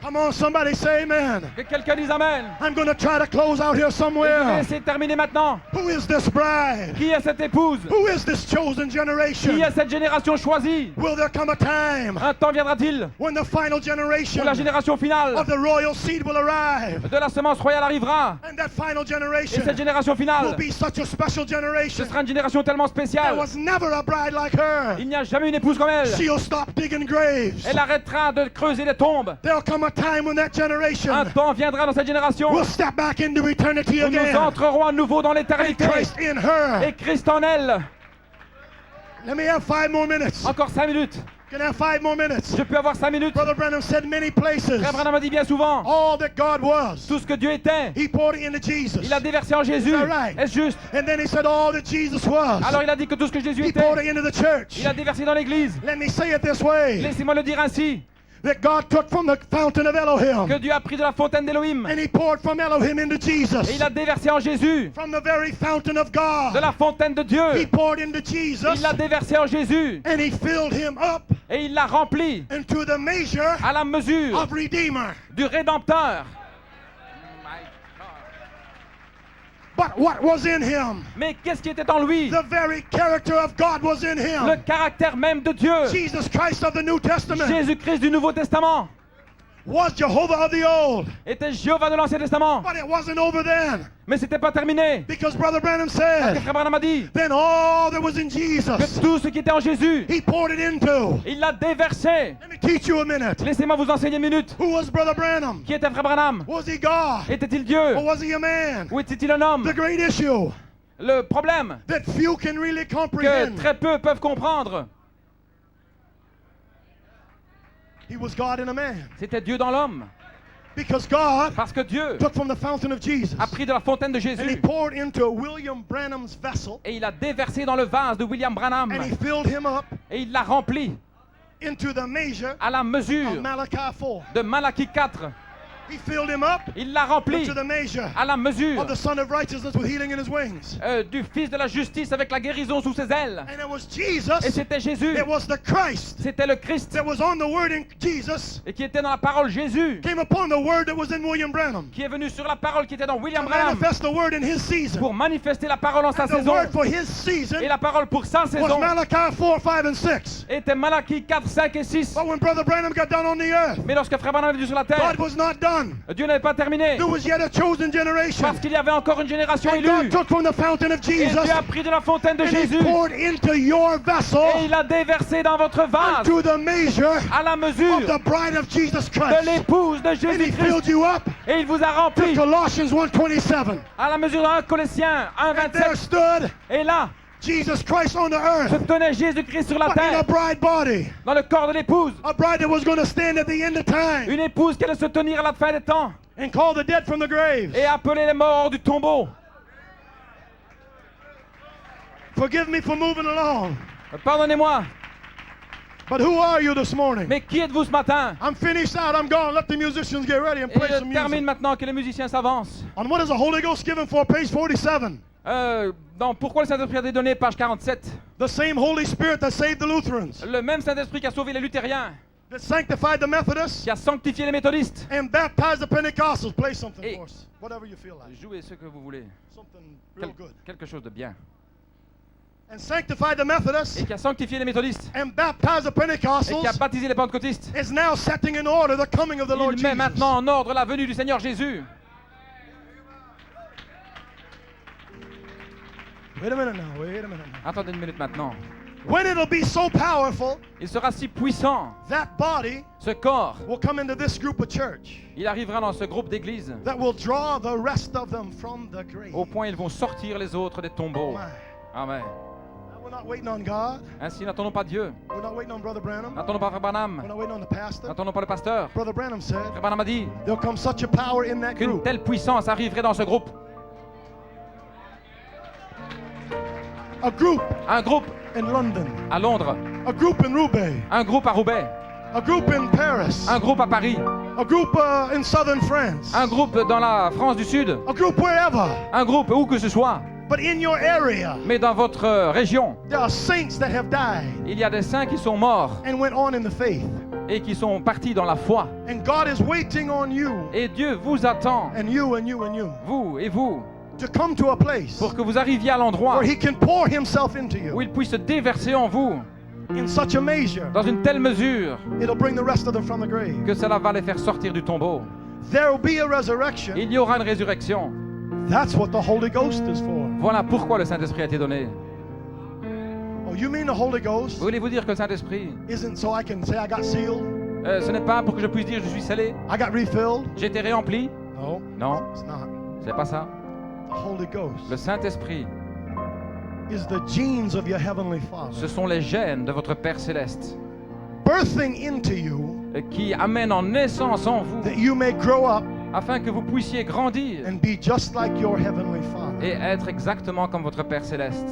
Come on, somebody say amen.
Que quelqu'un dise Amen.
I'm going to try to close out here
Et je vais
somewhere.
essayer de terminer maintenant.
Who is this bride?
Qui est cette épouse?
Who is this chosen
Qui
generation?
est cette génération choisie?
Will there come a time
Un temps viendra-t-il
when the final
où
generation
la génération finale
of the royal seed will arrive?
de la semence royale arrivera?
And that final
Et cette
generation
génération
will
finale,
be such a special
ce
generation.
sera une génération tellement
There
spéciale.
was never a bride like her.
Il n'y a jamais une épouse comme elle.
She'll stop digging graves.
Elle arrêtera de creuser des tombes.
There'll come a time when that
Un
generation
temps viendra dans cette génération
will step back into eternity
où nous
again.
entrerons à nouveau dans
And
l'éternité.
Christ in her.
Et Christ en elle.
Let me have 5 more minutes.
Encore 5 minutes.
Can I have 5 more minutes?
Je peux avoir 5 minutes.
Brother Branham said many places,
Frère Branham a dit bien souvent,
all that God was,
tout ce que Dieu était,
he poured it into Jesus.
il a déversé en Jésus.
Is that right?
Est-ce juste?
And then he said all that Jesus was,
Alors il a dit que tout ce que Jésus
he
était,
poured it into the church.
il a déversé dans l'église.
Let me say it this way,
Laissez-moi le dire ainsi,
that God took from the fountain of Elohim,
que Dieu a pris de la fontaine d'Élohim
and he poured from Elohim into
et
Jesus.
il a déversé en Jésus.
From the very fountain of
De
God,
la fontaine de
he
Dieu,
poured into Jesus,
il l'a déversé en Jésus
and he filled him up
et il l'a rempli
into the measure
à la mesure
of Redeemer.
du Rédempteur.
But what was in him?
Mais qu'est-ce qui était en lui?
The very character of God was in him.
Le caractère même de Dieu.
Jesus Christ of the New Testament
Jésus-Christ du Nouveau Testament
was Jehovah of the Old.
était Jéhovah de l'Ancien Testament.
But it wasn't over then.
Mais c'était pas terminé.
Because Brother Branham
Parce que
said,
Frère Branham a dit
then all that was in
que
Jesus,
tout ce qui était en Jésus,
he poured it into.
il l'a déversé.
Let me teach you a minute.
Laissez-moi vous enseigner une minute.
Who was Brother Branham?
Qui était Frère Branham?
Was he God?
Était-il Dieu?
Or was he a man?
Ou était-il un homme?
The great issue
Le problème
that few can really
que
comprehend.
très peu peuvent comprendre,
He was God and a man.
c'était Dieu dans l'homme.
Because God
Parce que Dieu
took from the fountain of Jesus
a pris de la fontaine de
and he
Jésus
poured into William Branham's vessel
et il a déversé dans le vase de William Branham
and he filled him up
Et il l'a rempli
into the measure
à la
of
mesure
Malachi 4.
de Malachie 4.
He filled him up
Il l'a rempli
into the measure
à la mesure
of the Son of Righteousness with healing in his wings.
du Fils de la justice avec la guérison sous ses ailes.
And it was
Et
Jesus,
c'était Jésus.
it was the Christ
C'était le Christ.
that was on the word in Jesus,
Et qui était dans la parole Jésus.
came upon the word that was in William Branham.
Qui est venu sur la parole qui était dans William
To
Branham.
manifest the word in his season.
Pour manifester la parole en sa
And the
saison.
word for his season
Et la parole pour sa
was
saison
Malachi 4, 5, and 6.
était Malachie 4, 5 et 6.
But when Brother Branham got down on the earth,
Mais lorsque Frère Branham est venu sur la terre,
God was not done.
Dieu n'avait pas terminé.
There was yet a chosen generation.
Parce qu'il y avait encore une génération
And God
élue.
took from the fountain of
Et
Jesus
Dieu a pris de la fontaine de
and
Jésus.
he poured into your
Et
vessel
il a déversé dans votre vase
to the measure
à la mesure
of the bride of Jesus
de
Christ.
l'épouse de
And he
Jésus-Christ.
filled you up
Et il vous a
to
rempli
Colossians 1:27.
à la mesure de 1 Colossiens 1,
And there
27.
stood
Et là,
Jesus Christ on the
se
earth,
tenait Jésus-Christ sur la
but in
terre,
a bride body.
dans le corps de l'épouse.
A bride that was going to stand at the end of time
Une épouse qui allait se tenir à la fin des temps
and call the dead from the graves.
et appeler les morts du tombeau.
Forgive me for moving along.
Pardonnez-moi,
But who are you this morning?
mais qui êtes-vous ce matin?
I'm finished out. I'm gone. Let the musicians get ready and
Et
play
je
some
termine
music.
maintenant que les musiciens s'avancent.
On what is the Holy Ghost given for? Page 47.
Dans Pourquoi le Saint-Esprit a été donné, page 47.
The same Holy Spirit that saved the Lutherans,
Le même Saint-Esprit qui a sauvé les luthériens,
that sanctified the Methodists,
qui a sanctifié les méthodistes.
and baptized the Pentecostals. Play something
Et-
for us. Whatever you feel like.
Jouez ce que vous voulez.
Something real good.
Quelque chose de bien.
And sanctified the
Et
Methodists,
qui a sanctifié les méthodistes.
and baptized the
Et qui a
Pentecostals,
baptisé les pentecôtistes.
is now setting in order the coming of the Lord
Il met
Jesus.
maintenant en ordre la venue du Seigneur Jésus.
Wait a minute now. Wait a minute now.
Attendez une minute maintenant.
When it'll be so powerful,
Il sera si puissant,
that body
ce corps.
will come into this group of church
Il arrivera dans ce groupe d'églises.
that will draw the rest of them from the grave.
Au point ils vont sortir les autres des tombeaux.
My.
Amen.
Now, we're not waiting on God.
Ainsi, n'attendons pas Dieu.
We're not waiting on Brother Branham.
N'attendons pas Frère
We're
Branham.
not waiting on the pastor.
N'attendons pas le pasteur.
Brother Branham said
Frère Branham a dit
there'll come such a power in that
qu'une
group.
telle puissance arriverait dans ce groupe.
A group
Un groupe
in London,
à Londres,
a group in Roubaix,
un groupe à Roubaix,
a group in Paris,
un groupe à Paris,
a group in southern France,
un groupe dans la France du Sud,
a group wherever.
un groupe où que ce soit.
But in your area,
Mais dans votre région,
there are saints that have died
il y a des saints qui sont morts
and went on in the faith.
et qui sont partis dans la foi.
And God is waiting on you
Et Dieu vous attend,
and you and you and you
vous et vous,
to come to a place
pour que vous arriviez à l'endroit
where He can pour Himself into
où
you
il puisse se déverser en vous
in such a measure
dans une telle mesure
it'll bring the rest of them from the grave.
que cela va les faire sortir du tombeau.
There will be a resurrection.
Il y aura une résurrection.
That's what the Holy Ghost is for.
Voilà pourquoi le Saint-Esprit a été donné.
Oh, you mean the Holy Ghost
Voulez-vous dire que le Saint-Esprit,
isn't so I can say I got sealed,
ce n'est pas pour que je puisse dire je suis scellé,
I got refilled?
j'ai été rempli?
No,
Non,
it's not.
c'est pas ça.
The Holy
Le
Ghost
Saint-Esprit,
is the genes of your Heavenly Father,
ce sont les gènes de votre Père Céleste
birthing into you
qui amènent en naissance en vous
that you may grow up
afin que vous puissiez grandir
and be just like your Heavenly Father.
et être exactement comme votre Père Céleste.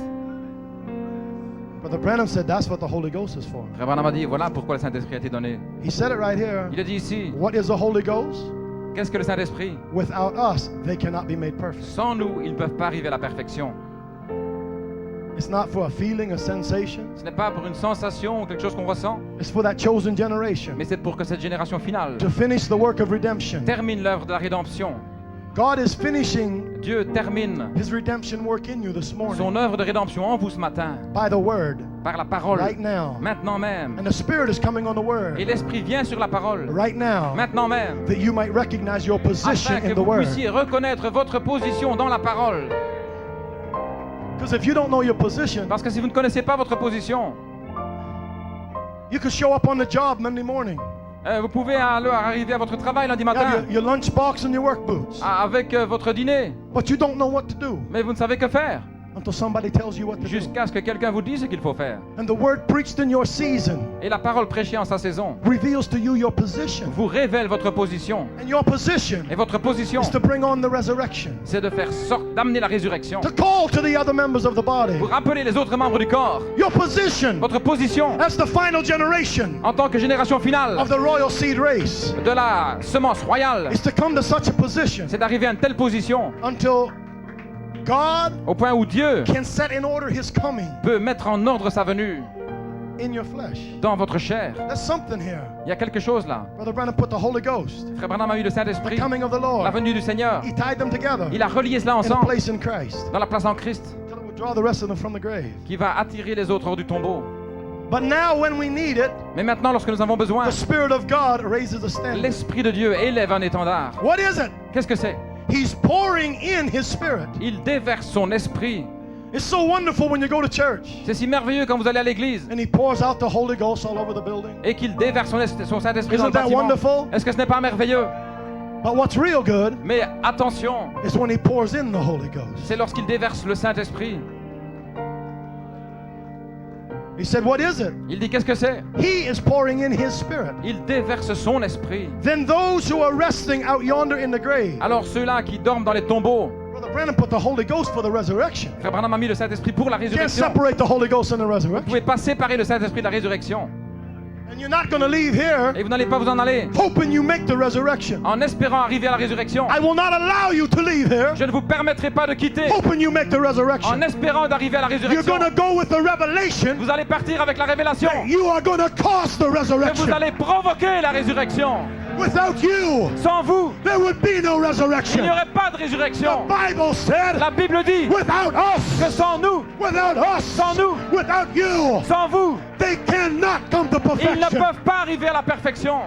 Brother Branham said that's what the Holy Ghost is for.
Frère Branham a dit, voilà pourquoi le Saint-Esprit a été donné.
He said it right here.
Il a dit ici,
What is the Holy Ghost?
qu'est-ce que le Saint-Esprit?
Without us, they cannot be made perfect.
Sans nous, ils ne peuvent pas arriver à la perfection.
It's not for a feeling, a sensation.
Ce n'est pas pour une sensation ou quelque chose qu'on ressent,
It's for that chosen generation
mais c'est pour que cette génération finale
to finish the work of redemption.
termine l'œuvre de la rédemption.
God is finishing
Dieu termine
His redemption work in you this morning
son œuvre de rédemption en vous ce matin,
by the Word
par la parole,
right now.
maintenant même.
And the Spirit is coming on the
Et
Word
l'Esprit vient sur la parole,
right now
maintenant même,
that you might recognize your position
afin que
in the
vous
Word.
puissiez reconnaître votre position dans la parole.
Because if you don't know your position,
Parce que si vous ne connaissez pas votre position,
you could show up on the job Monday morning.
vous pouvez alors arriver à votre travail lundi
You have
matin
your lunch box and your work boots.
avec votre dîner,
But you don't know what to do.
mais vous ne savez que faire.
until somebody tells you what to do.
jusqu'à ce que quelqu'un vous dise ce qu'il faut faire.
And the word preached in your season
Et la parole prêchée en sa saison
reveals to you your position.
vous révèle votre position.
And your position
Et votre position,
is to bring on the resurrection.
c'est de faire sorte d'amener la résurrection.
To call to the other members of the body.
Vous rappelez les autres membres du corps.
Your position
Votre position
as the final generation
en tant que génération finale
of the royal seed race
de la semence royale,
is to come to such a position
c'est d'arriver à une telle position
until God
au point où Dieu
can set in order his coming
peut mettre en ordre sa venue
in your flesh.
dans votre chair.
There's something here.
Il y a quelque chose là.
Brother Branham put the Holy Ghost,
Frère Branham a eu le
the
Saint-Esprit,
coming of the
la
Lord.
venue du Seigneur.
He tied them together
Il a relié cela
in a
ensemble
place in Christ.
dans la place en Christ
Till it would draw the rest of them from the grave.
qui va attirer les autres hors du tombeau.
But now when we need it,
Mais maintenant, lorsque nous avons besoin,
the Spirit of God raises a standard.
l'Esprit de Dieu élève un étendard.
What is it?
Qu'est-ce que c'est?
He's pouring in his Spirit.
Il déverse son esprit.
It's so wonderful when you go to church
C'est si merveilleux quand vous allez à l'église
and he pours out the Holy Ghost all over the building.
et qu'il déverse son Saint-Esprit dans le
Isn't that
bâtiment.
wonderful?
Est-ce que ce n'est pas merveilleux?
But what's real good
Mais attention,
is when he pours in the Holy Ghost.
c'est lorsqu'il déverse le Saint-Esprit.
He said, what is it?
Il dit qu'est-ce que c'est?
He is pouring in his Spirit.
Il déverse son esprit.
Then those who are resting out yonder in the grave.
Alors ceux-là qui dorment dans les tombeaux,
Brother Branham put the Holy Ghost for the resurrection.
Frère Branham a mis le Saint-Esprit pour la
You can't
résurrection.
separate the Holy Ghost and the
Vous ne
resurrection.
pouvez pas séparer le Saint-Esprit de la résurrection.
And you're not going to leave here
Et vous n'allez pas vous en aller
hoping you make the resurrection.
en espérant arriver à la résurrection.
I will not allow you to leave here
Je ne vous permettrai pas de quitter
hoping you make the
en
resurrection.
espérant d'arriver à la
You're
résurrection.
going to go with the revelation
Vous allez partir avec la révélation
that you are going to cause the
que vous
resurrection.
allez provoquer la résurrection.
Without you,
Sans vous,
there would be no
il n'y
resurrection.
aurait pas de résurrection.
The Bible said,
La Bible dit
without
que
us,
sans nous, sans nous,
without you,
sans vous,
they cannot come to
ils ne
perfection.
peuvent pas arriver à la perfection.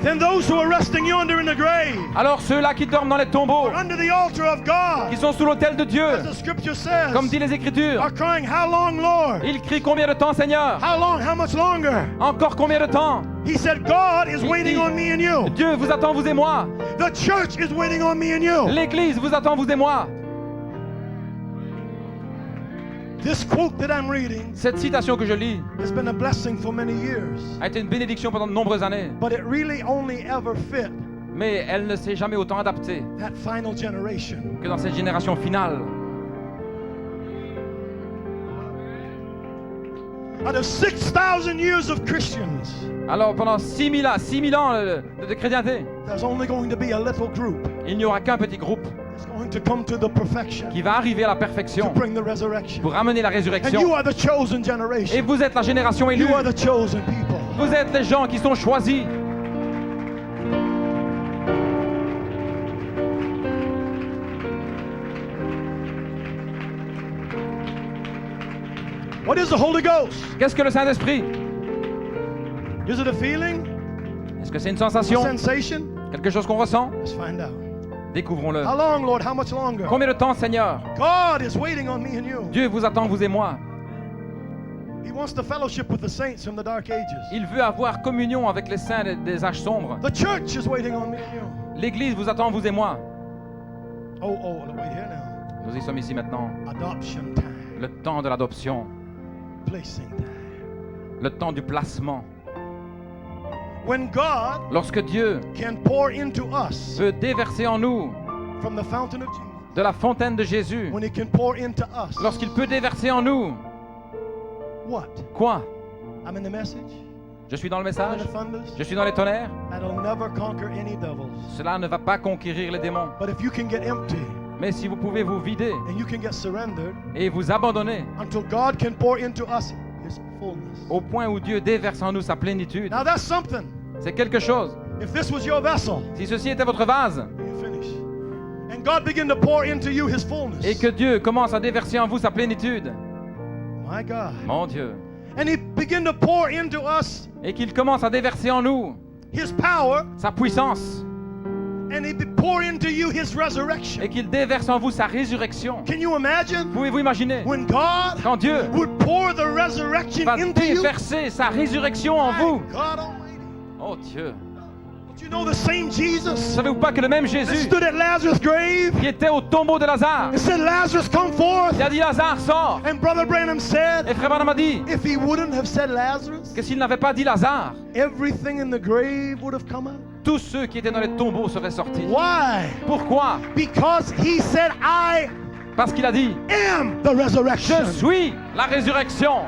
Then those who are resting yonder in the grave,
Alors ceux-là qui dorment dans les tombeaux,
under the altar of God,
qui sont sous l'autel de Dieu,
as the scripture says,
comme dit les Écritures,
are crying, how long, Lord?
ils crient combien de temps, Seigneur?
How long? How much longer?
Encore combien de temps?
He said, God is waiting on me and you.
Dieu vous attend, vous et moi.
The church is waiting on me and you.
L'Église vous attend, vous et moi.
This quote that I'm reading
Cette citation que je lis
has been a blessing for many years,
a été une bénédiction pendant de nombreuses années,
but it really only ever fit
mais elle ne s'est jamais autant adaptée
that final generation.
que dans cette génération finale.
Out of 6,000 years of Christians,
Alors pendant 6000 ans de chrétienté,
there's only going to be a little group
il n'y aura qu'un petit groupe
that's going to come to the perfection
qui va arriver à la
to
perfection
bring the resurrection.
pour ramener la
And you
résurrection.
are the chosen
Et
generation.
vous êtes la génération élue.
You are the chosen people.
Vous êtes les gens qui sont choisis.
What is the Holy Ghost?
Qu'est-ce que le Saint-Esprit?
Is it a feeling?
Est-ce que c'est une
A
sensation?
sensation?
Quelque chose qu'on ressent?
Let's find out.
Découvrons-le.
How long, Lord? How much longer?
Combien de temps, Seigneur?
God is waiting on me and you.
Dieu vous attend, vous et moi.
He wants to fellowship with the saints from the dark ages.
Il veut avoir communion avec les saints des âges sombres.
The church is waiting on me and you.
L'Église vous attend, vous et moi.
Oh, wait here now.
Nous y sommes ici maintenant.
Adoption time.
Le temps de l'adoption.
Placing time.
Le temps du placement.
When God
Lorsque Dieu
can pour into us
veut déverser en nous
from the fountain of Jesus.
de la fontaine de Jésus,
When He can pour into us.
lorsqu'il peut déverser en nous,
What?
quoi?
I'm in the message.
Je suis dans le
I'm in
message,
the thunders.
je suis dans les tonnerres.
That'll never conquer any devils.
Cela ne va pas conquérir les démons.
But if you can get empty
Mais si vous pouvez vous vider
and you can get surrendered
et vous abandonner
until God can pour into us His fullness.
au point où Dieu déverse en nous sa plénitude,
Now that's something.
c'est quelque chose.
If this was your vessel,
Si ceci était votre vase
you finish. And God begin to pour into you His fullness.
et que Dieu commence à déverser en vous sa plénitude,
My God.
mon Dieu,
And He begin to pour into us
et qu'il commence à déverser en nous
His power,
sa puissance
and He pour into you His resurrection.
et qu'il déverse en vous sa résurrection.
Can you imagine
Pouvez-vous imaginer
when God
quand Dieu
would pour the resurrection
va
into you?
déverser sa résurrection en vous?
My God Almighty.
Oh Dieu,
you know the same Jesus
Savez-vous pas que le même
that
Jésus
stood at Lazarus' grave
qui était au tombeau de Lazare,
and said, Lazarus, come forth?
il a dit Lazare sort.
And Brother Branham
Et
said,
frère Branham a dit
if he wouldn't have said Lazarus,
que s'il n'avait pas dit Lazare,
everything in the grave would have come out.
tous ceux qui étaient dans les tombeaux seraient sortis.
Why?
Pourquoi?
Because he said, I
Parce qu'il a dit
am the resurrection.
je suis la résurrection.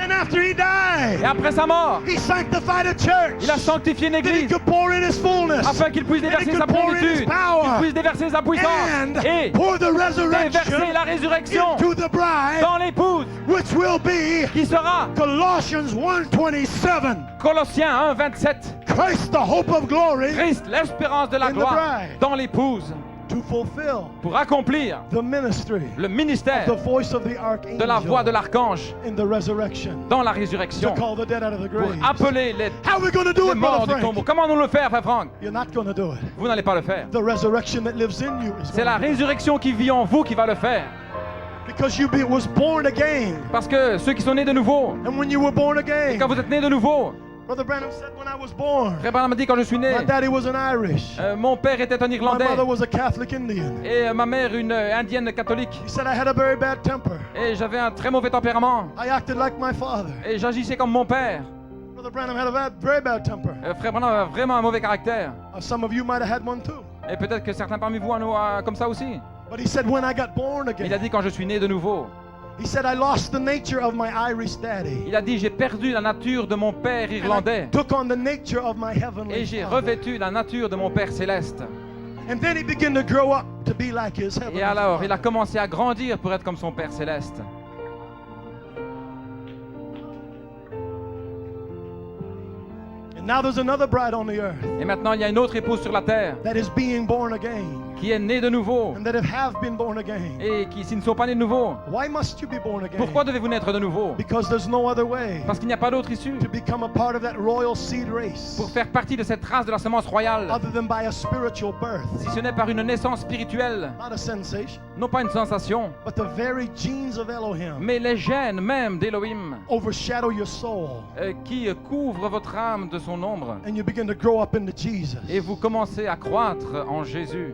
And after he died,
Et après sa mort,
he sanctified a church
il a sanctifié une
that he
église
could pour in his fullness
afin qu'il puisse
and he
déverser sa
could pour in his
plénitude, qu'il
power
puisse déverser sa puissance
and
et
pour the
déverser
resurrection
la résurrection
into the bride,
dans l'épouse
which will be
qui sera
Colossians 1:27.
Colossiens 1, 27.
Christ, the hope of glory,
Christ, l'espérance de la
In the
gloire
bride.
dans l'épouse
to fulfill
pour accomplir
the ministry,
le ministère
the voice of the
de la voix de
archangel
l'archange
in the resurrection,
dans la
to
résurrection
call the dead out of the
pour
grave.
appeler les
How are we going to do it,
morts
Brother
du tombeau.
Frank?
Comment nous le faire, frère Franck?
You're not going to do it.
Vous n'allez pas le faire.
The resurrection that lives in you is
C'est la
going to do it.
résurrection qui vit en vous qui va le faire.
Because was born again.
Parce que ceux qui sont nés de nouveau,
And when you were born again,
quand vous êtes nés de nouveau,
Brother Branham said, when I was born,
frère Branham m'a dit quand je suis né,
my daddy was an Irish.
mon père était un
My
Irlandais
mother was a Catholic Indian.
et ma mère une indienne catholique.
He said I had a very bad temper.
Et j'avais un très mauvais tempérament.
I acted like my father.
Et j'agissais comme mon père.
Brother Branham had a very bad temper.
Frère Branham avait vraiment un mauvais caractère.
Some of you might have had one too.
Et peut-être que certains parmi vous en ont comme ça aussi.
But he said when I got born
Il a
again,
dit quand je suis né de nouveau.
he said I lost the nature of my Irish daddy.
Il a dit j'ai perdu la nature de mon père
And I
irlandais.
took on the nature of my heavenly
Et j'ai
father.
revêtu la nature de mon père céleste.
And then he began to grow up to be like his heavenly
Et alors
father.
il a commencé à grandir pour être comme son père céleste.
And now there's another bride on the earth
Et maintenant il y a une autre épouse sur la terre
that is being born again
qui est née de nouveau.
and that have been born again.
Et qui s'ils ne sont pas nés de nouveau.
Why must you be born again?
Pourquoi devez-vous naître de nouveau?
Because there's no other way
Parce qu'il n'y a pas d'autre issue
to become a part of that royal seed race
pour faire partie de cette race de la semence royale,
other than by a spiritual birth.
si ce n'est par une naissance spirituelle,
Not a sensation,
non pas une sensation,
but the very genes of Elohim
mais les gènes même d'Élohim
overshadow your soul
qui couvrent votre âme de son ombre.
and you begin to grow up into Jesus
Et vous commencez à croître en Jésus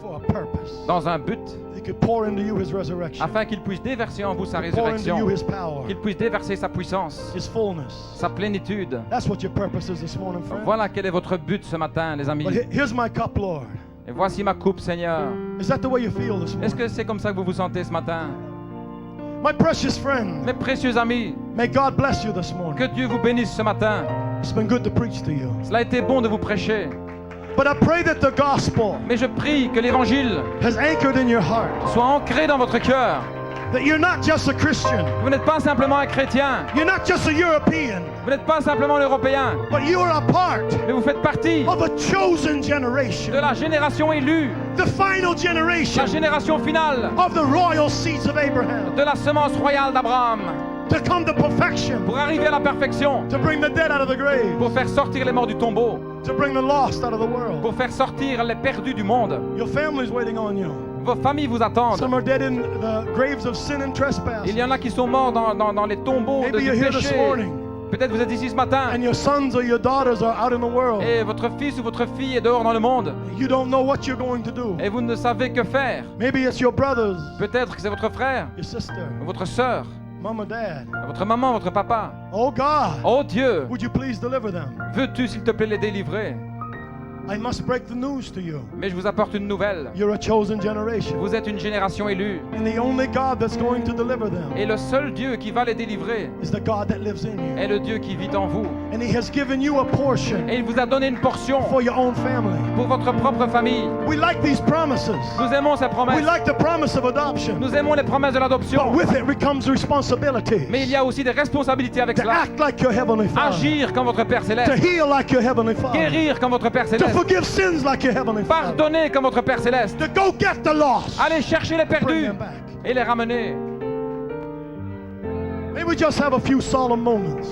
for a purpose.
dans un but,
He could pour into you his resurrection,
afin qu'il puisse déverser en vous sa
pour into
résurrection,
you his power,
qu'il puisse déverser sa puissance,
his fullness.
sa plénitude.
That's what your purpose is this morning, friend.
Voilà quel est votre but ce matin, les amis.
But here's my cup, Lord.
Et voici ma coupe, Seigneur.
Is that the way you feel this
Est-ce
morning?
que c'est comme ça que vous vous sentez ce matin?
My precious friend,
Mes précieux amis,
may God bless you this morning.
que Dieu vous bénisse ce matin.
It's been good to preach to you.
Cela a été bon de vous prêcher.
But I pray that the gospel
Mais je prie que l'évangile
has anchored in your heart.
soit ancré dans votre cœur.
That you're not just a Christian.
Vous n'êtes pas simplement un chrétien.
You're not just a European.
Vous n'êtes pas simplement un européen.
But you are a part
Mais vous faites partie
of a chosen
de
generation.
la génération élue,
The final
la
generation
génération finale
of the royal seeds of Abraham.
de la semence royale d'Abraham,
To come to perfection.
pour arriver à la perfection,
To bring the dead out of the grave.
pour faire sortir les morts du tombeau,
To bring the lost out of the world.
pour faire sortir les perdus du monde.
Your family's waiting on you.
Vos familles vous attendent.
Some are dead in the graves of sin and trespass.
Il y en a qui sont morts dans les tombeaux
Maybe
du
you're here this
péché.
morning.
Peut-être vous êtes ici ce matin
And your sons or your daughters are out in the world.
et votre fils ou votre fille est dehors dans le monde
You don't know what you're going to do.
et vous ne savez que faire.
Maybe it's your brothers,
Peut-être que c'est votre frère,
your sister,
votre sœur,
mom or dad.
votre maman, votre papa.
Oh God,
Oh Dieu,
would you please deliver them?
veux-tu s'il te plaît les délivrer?
I must break the news to you.
Mais je vous apporte une nouvelle.
You're a chosen generation.
Vous êtes une génération élue.
And the only God that's going to deliver them
Et le seul Dieu qui va les délivrer
is the God that lives in you.
est le Dieu qui vit en vous.
And He has given you a portion
Et il vous a donné une portion
for your own family.
pour votre propre famille.
We like these promises.
Nous aimons ces
We
promesses.
like the promise of adoption.
Nous aimons les promesses de
But
l'adoption.
with it comes responsibility.
Mais il y a aussi des responsabilités avec
To
cela.
act like your heavenly Father.
Agir comme votre Père
To
céleste.
heal like your heavenly Father.
Guérir comme votre Père
To
céleste.
forgive sins like your heavenly Father.
Pardonner comme votre Père céleste.
To go get the lost.
Allez chercher les
Bring
perdus
them back.
et les ramener.
May we just have a few solemn moments.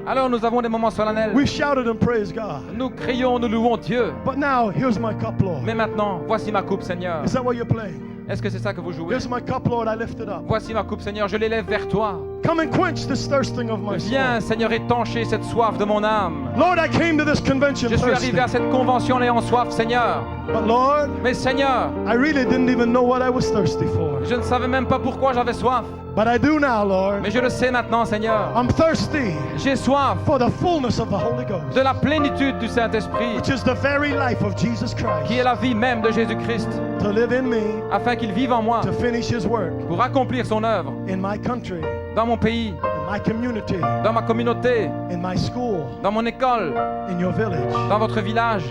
Alors nous avons des moments solennels.
We've shouted and praised God.
Nous crions, nous louons Dieu.
But now, here's my cup, Lord.
Mais maintenant, voici ma coupe, Seigneur.
Is that what you're playing?
Est-ce que c'est ça que vous jouez?
Here's my cup, Lord. I lift it up.
Voici ma coupe, Seigneur. Je l'élève vers toi.
Come and quench this thirsting of my
Viens,
soul.
Seigneur, étancher cette soif de mon âme.
Lord, I came to this convention
Je suis
thirsty.
arrivé à cette convention en ayant soif, Seigneur.
But Lord,
Mais Seigneur,
I really didn't even know what I was thirsty for.
je ne savais même pas pourquoi j'avais soif.
But I do now, Lord.
Mais je le sais maintenant, Seigneur.
I'm thirsty
J'ai soif
for the fullness of the Holy Ghost,
de la plénitude du Saint-Esprit,
which is the very life of Jesus
qui
Christ,
est la vie même de Jésus-Christ,
to live in me,
afin qu'il vive en moi
to finish His work
pour accomplir son œuvre
in my country,
dans mon pays,
in my community,
dans ma communauté,
in my school,
dans mon école,
in your village.
dans votre village.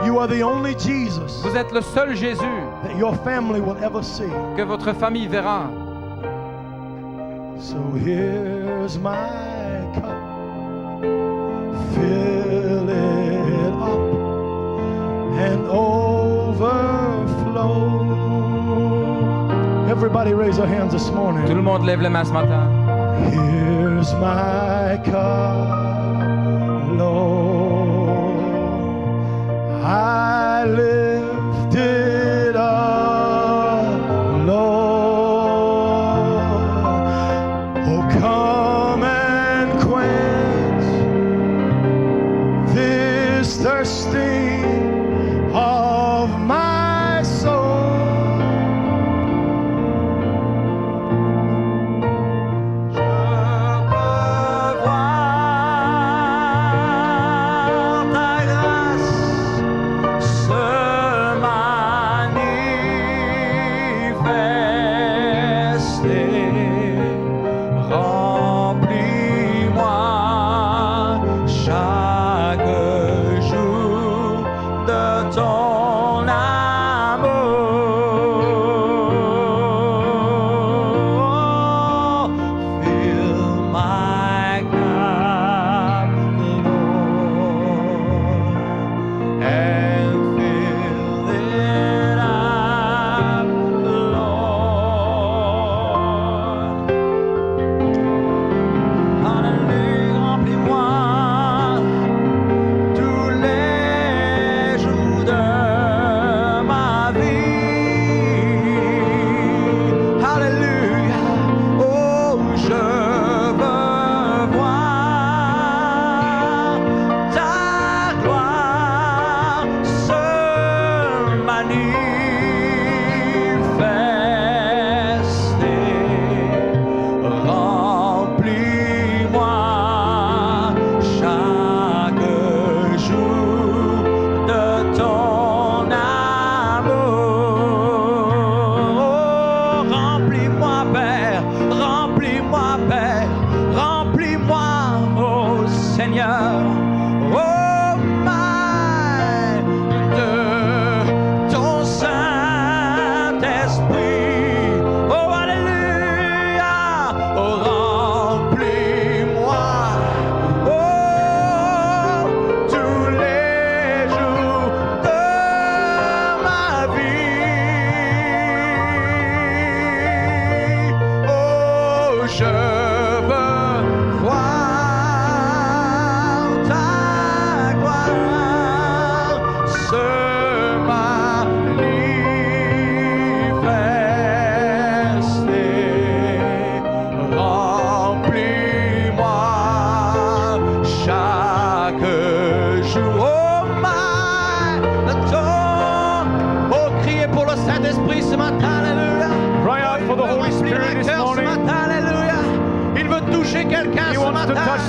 You are the only Jesus
Vous êtes le seul Jésus
that your family will ever see.
que votre famille verra.
So here's my cup, fill it up and overflow. Everybody raise their hands this
Tout
morning.
le monde lève les mains ce matin.
Here's my cup, Lord, I lift it up, Lord. Oh, come and quench this thirsting of my soul.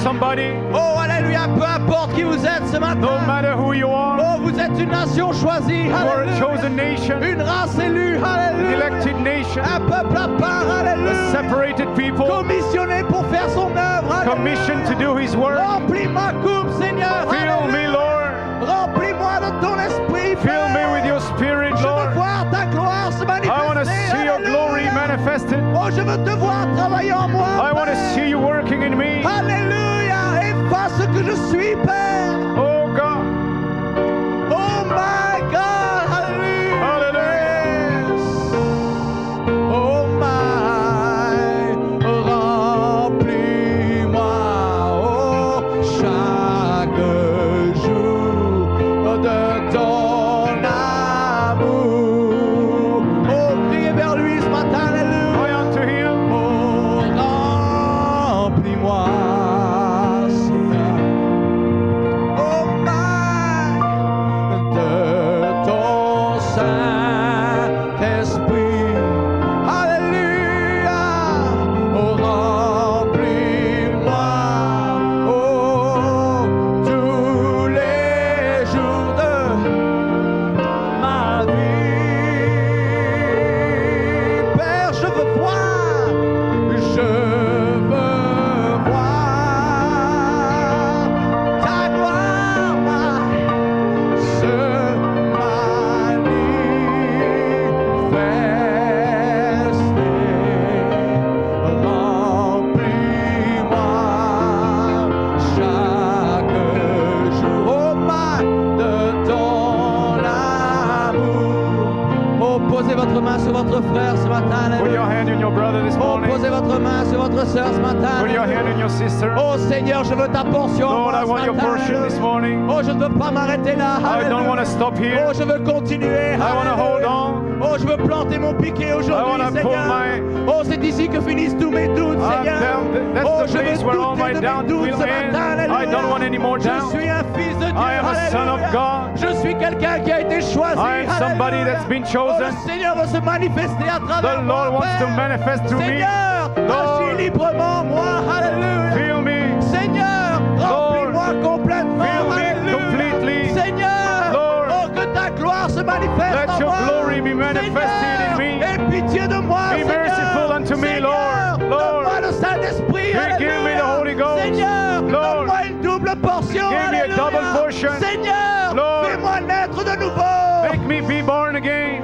somebody.
Oh, alléluia, peu importe qui vous êtes ce matin.
No matter who you are.
Oh, vous êtes une nation choisie.
You are a
Alléluia.
chosen nation.
Une race élue.
An
Alléluia.
elected nation.
Un peuple à part. Alléluia.
A separated people.
Commissionné pour faire son œuvre. Alléluia.
Commissioned to do his work.
Remplis ma coupe, Seigneur.
Fill me,
Alléluia.
Lord.
Remplis-moi de ton esprit.
Fill me with your spirit,
Je veux
Lord.
voir ta gloire se manifester.
I want to see your glory
Alléluia.
manifested.
Oh, je veux te voir travailler en moi.
I want to
Père.
see you working in me.
Alléluia. Efface ce que je suis, Père.
Oh God.
Oh my God. Hallelujah.
Hallelujah.
Oh my. Remplis-moi. Oh, chaque jour de ton amour. Oh, criez vers lui ce matin. Alléluia.
Cry unto him.
Oh, main sur votre frère ce matin.
Put your hand in your brother this
Oh,
morning.
posez votre main sur votre sœur ce matin.
Put your hand in your sister.
Oh Seigneur, je veux ta portion.
Lord, I want your portion this morning.
Oh, je ne veux pas m'arrêter là.
I don't want to stop here.
Oh, je veux continuer.
I want to hold on.
Oh, je veux planter mon piquet
I
aujourd'hui,
wanna pull
Seigneur.
my-
Oh, c'est ici que finissent tous mes doutes, Seigneur.
That's
Oh,
the
je veux
place where all
douter
my
de mes
doubts
doutes
will
ce
end.
matin.
I
Alléluia.
don't want any more
Je
doubt.
suis un fils de Dieu.
I am a son of
Alléluia.
God.
Je suis quelqu'un qui a été choisi.
I am somebody
Alléluia.
that's been
Oh,
chosen.
le Seigneur veut se manifester à travers
The
moi,
Lord wants to
Père.
manifest to me.
Seigneur,
Lord,
agis librement en moi. Alléluia.
Feel me.
Seigneur, remplis-moi complètement.
Fill me
Alléluia.
completely.
Seigneur,
Lord,
oh, que ta gloire se manifeste
let
en
your
moi.
glory be manifested in me.
Seigneur, aie pitié de moi,
Be
Seigneur.
merciful unto me,
Seigneur,
Lord. Lord,
donne-moi le Saint-Esprit.
give me the
Alléluia.
Holy Ghost.
Seigneur,
Lord,
donne-moi une double portion.
give me a
Alléluia.
double portion.
Seigneur,
Lord,
fais-moi naître de nouveau.
make me be born again.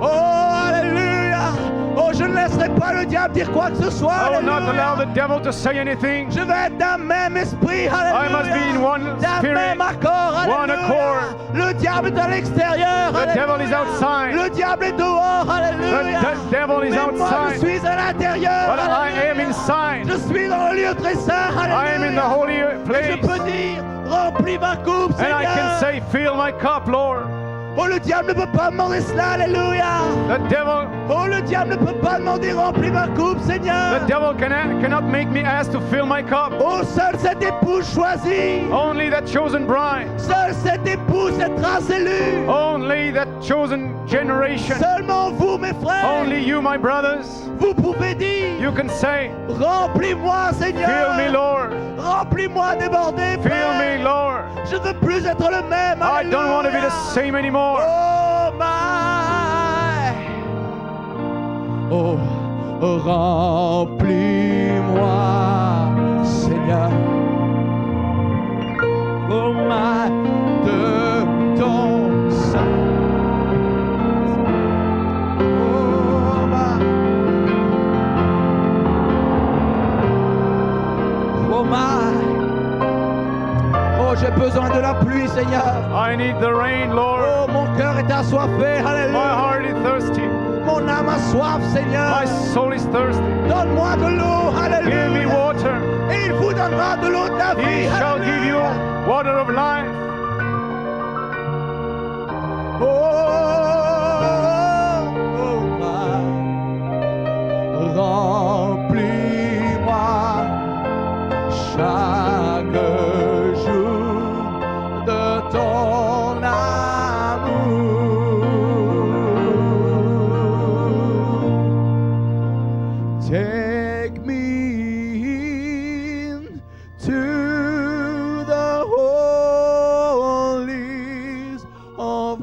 Oh, alléluia. Oh, je ne laisserai pas le diable dire quoi que ce soit.
I will not
Alléluia.
allow the devil to say anything.
Je vais être d'un même esprit, alléluia.
I must be in one
D'un
spirit,
même accord,
one
alléluia.
accord.
Le diable est à l'extérieur,
The devil is
alléluia.
outside.
Le diable est dehors, alléluia.
The devil is
Mais moi, je
outside.
suis à l'intérieur,
But I
alléluia.
am inside.
Je suis dans le lieu très saint,
I am in the
alléluia.
holy
Et je
place.
peux dire, remplis ma coupe,
And I can
Seigneur.
say, fill my cup, Lord.
Oh, le diable ne peut pas demander cela, alléluia.
The devil
Oh, le diable ne peut pas demander, remplis ma coupe, Seigneur.
The devil cannot make me ask to fill my cup.
Oh, seul cette épouse choisie.
Only that chosen bride.
Seul cette épouse, cette race élue.
Only that chosen generation.
Seulement vous, mes frères.
Only you, my brothers.
Vous pouvez dire,
You can say,
remplis-moi, Seigneur.
fill me, Lord.
Remplis-moi débordé,
Fill
Père.
me, Lord.
Je ne veux plus être le même.
I don't want to be the
Alléluia.
same anymore.
Oh, my. Oh, remplis-moi, Seigneur. Oh, my, de ton sein. Oh, my. Oh, my. Oh, j'ai besoin de la pluie, Seigneur.
I need the rain, Lord.
Oh, mon cœur est assoiffé,
My
alléluia.
heart is thirsty.
Mon âme a soif, Seigneur.
My soul is thirsty.
Donne-moi de l'eau,
Give me
alléluia.
water.
Et il vous donnera de l'eau de la vie,
He shall give you
alléluia.
water of life.
Oh, my. Remplis-moi chaque jour de ton amour. Take me in to the holies of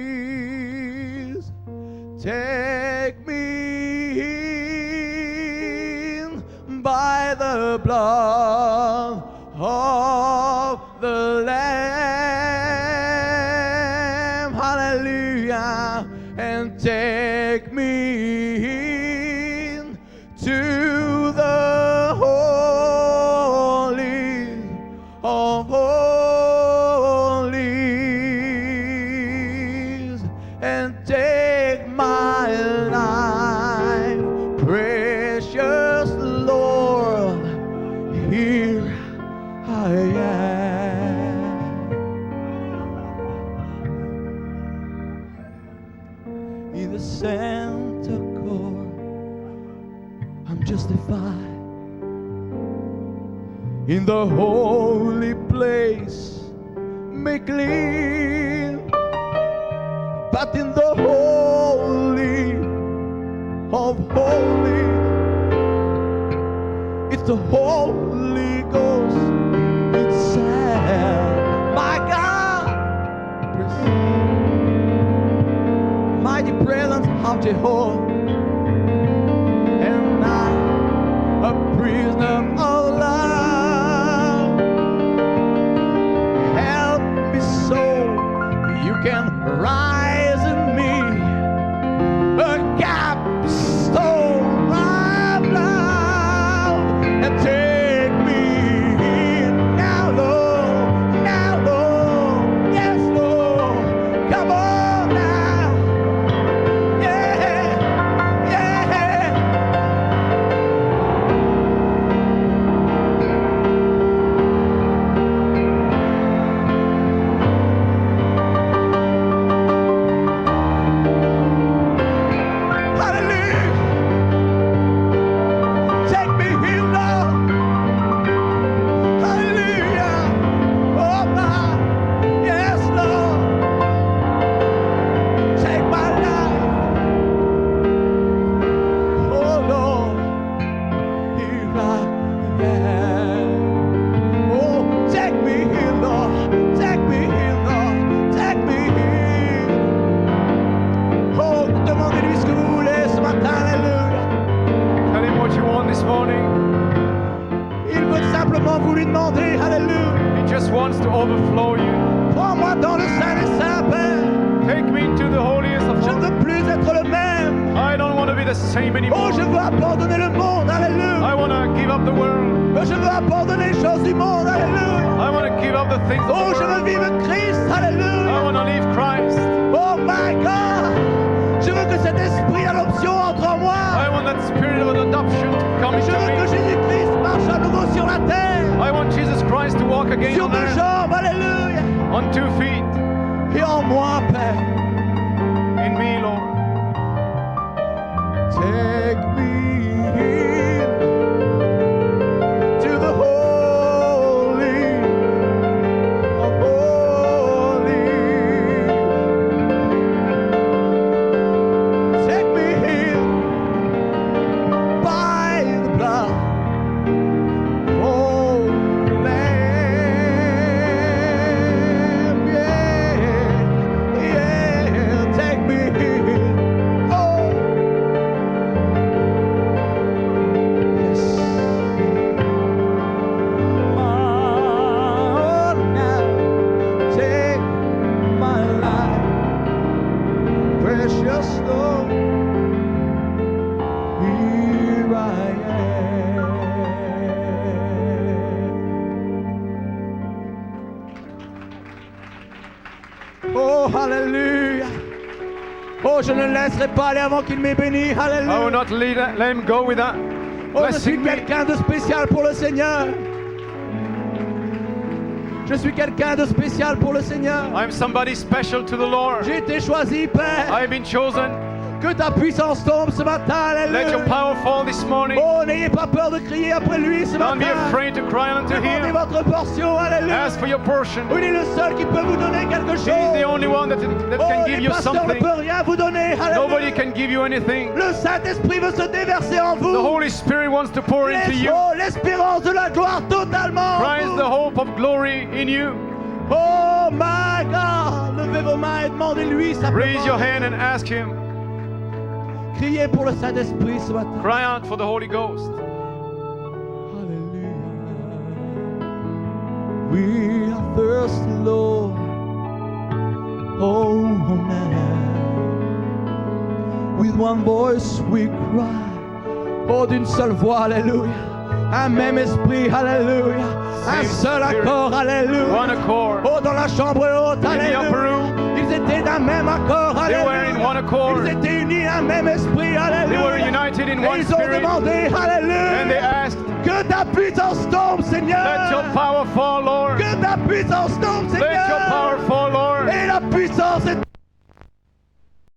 holies. Take me in by the blood of the Lamb. Hallelujah. And take me in to the holy of holies and take my life, precious Lord, here I am. In the center court, I'm justified. In the holy place, make clean. But in the holy of holies, it's the Holy Ghost itself. My God, mighty presence of Jehovah, and I, a prisoner of love. Help me so you can rise in me, a capstone of love, and take me in now, Lord, yes, Lord. Oh, take me here, Lord. Take me here, Lord. Take me here. Oh, demandez-lui ce que vous voulez ce matin, alléluia.
Tell him what you want this morning.
Il veut simplement vous lui demander, alléluia.
He just wants to overflow you.
Prends-moi dans le Saint des Saints, Père.
Take me into the holiest of
Je ne
holies.
veux plus être le même.
I don't want to be the same
Oh,
anymore.
je veux abandonner le monde,
I
alléluia.
want to give up the world.
Je veux abandonner les choses du monde, alléluia.
I want to give up the things of
Oh,
the
je veux
world.
vivre Christ,
I
alléluia.
want to live Christ.
Oh my God. Je veux que cet esprit d'adoption entre en
I
moi.
want that spirit of adoption to come
Je
into
veux que
me.
Jésus-Christ marche à nouveau sur la terre.
I want Jesus Christ to walk again
Sur
on
deux
earth
jambes, alléluia.
on 2 feet.
Et en moi, Père.
In me, Lord.
Take me in to the holy of holies. Take me in by the blood. Oh, Lamb, yeah, yeah. Take me in. Oh. Yes. Oh, now take my life, precious Lord. Here I am. Oh, hallelujah. Oh, je ne le laisserai pas aller avant qu'il m'ait béni.
I will
Hallelujah.
not let him go without
Oh, je suis
blessing me.
quelqu'un de spécial pour le Seigneur. Je suis quelqu'un de spécial pour le Seigneur.
I'm somebody special to the Lord.
J'ai été choisi, Père.
I've been chosen.
Que ta puissance tombe ce matin.
Let your
Alléluia.
power fall this morning.
Oh, n'ayez pas peur de crier après lui ce
Don't be
matin.
afraid to cry unto
Demandez
him.
votre portion. Alléluia.
Ask for your portion.
Il est le seul qui peut vous donner quelque
He's
chose.
the only one that
Oh,
can give
les
you
pasteurs ne
something.
peuvent rien vous donner.
Nobody
Alléluia.
can give you anything.
Le Saint-Esprit veut se déverser en
The
vous.
Holy Spirit wants to pour into you.
Oh, l'espérance de la gloire totalement en
Christ,
vous.
the hope of glory in you.
Oh my God, levez vos mains et demandez-lui
Raise your
simplement.
hand and ask him.
Criez pour le Saint-Esprit ce matin.
Cry out for the Holy Ghost.
Hallelujah. We are thirsty, Lord. Oh, now. With one voice we cry. Oh, d'une seule voix, alléluia. Un même esprit, alléluia. Un
Same
seul
spirit.
accord, alléluia.
One accord.
Oh, dans la chambre haute,
In the upper
alléluia.
room,
Ils étaient d'un même accord,
they were in
alléluia.
one accord.
Ils étaient unis, un même esprit,
They were
alléluia.
united in
Et
one
ils ont
spirit.
demandé,
And they
alléluia.
asked,
Que ta puissance tombe, Seigneur.
let your power fall, Lord.
Que ta puissance tombe,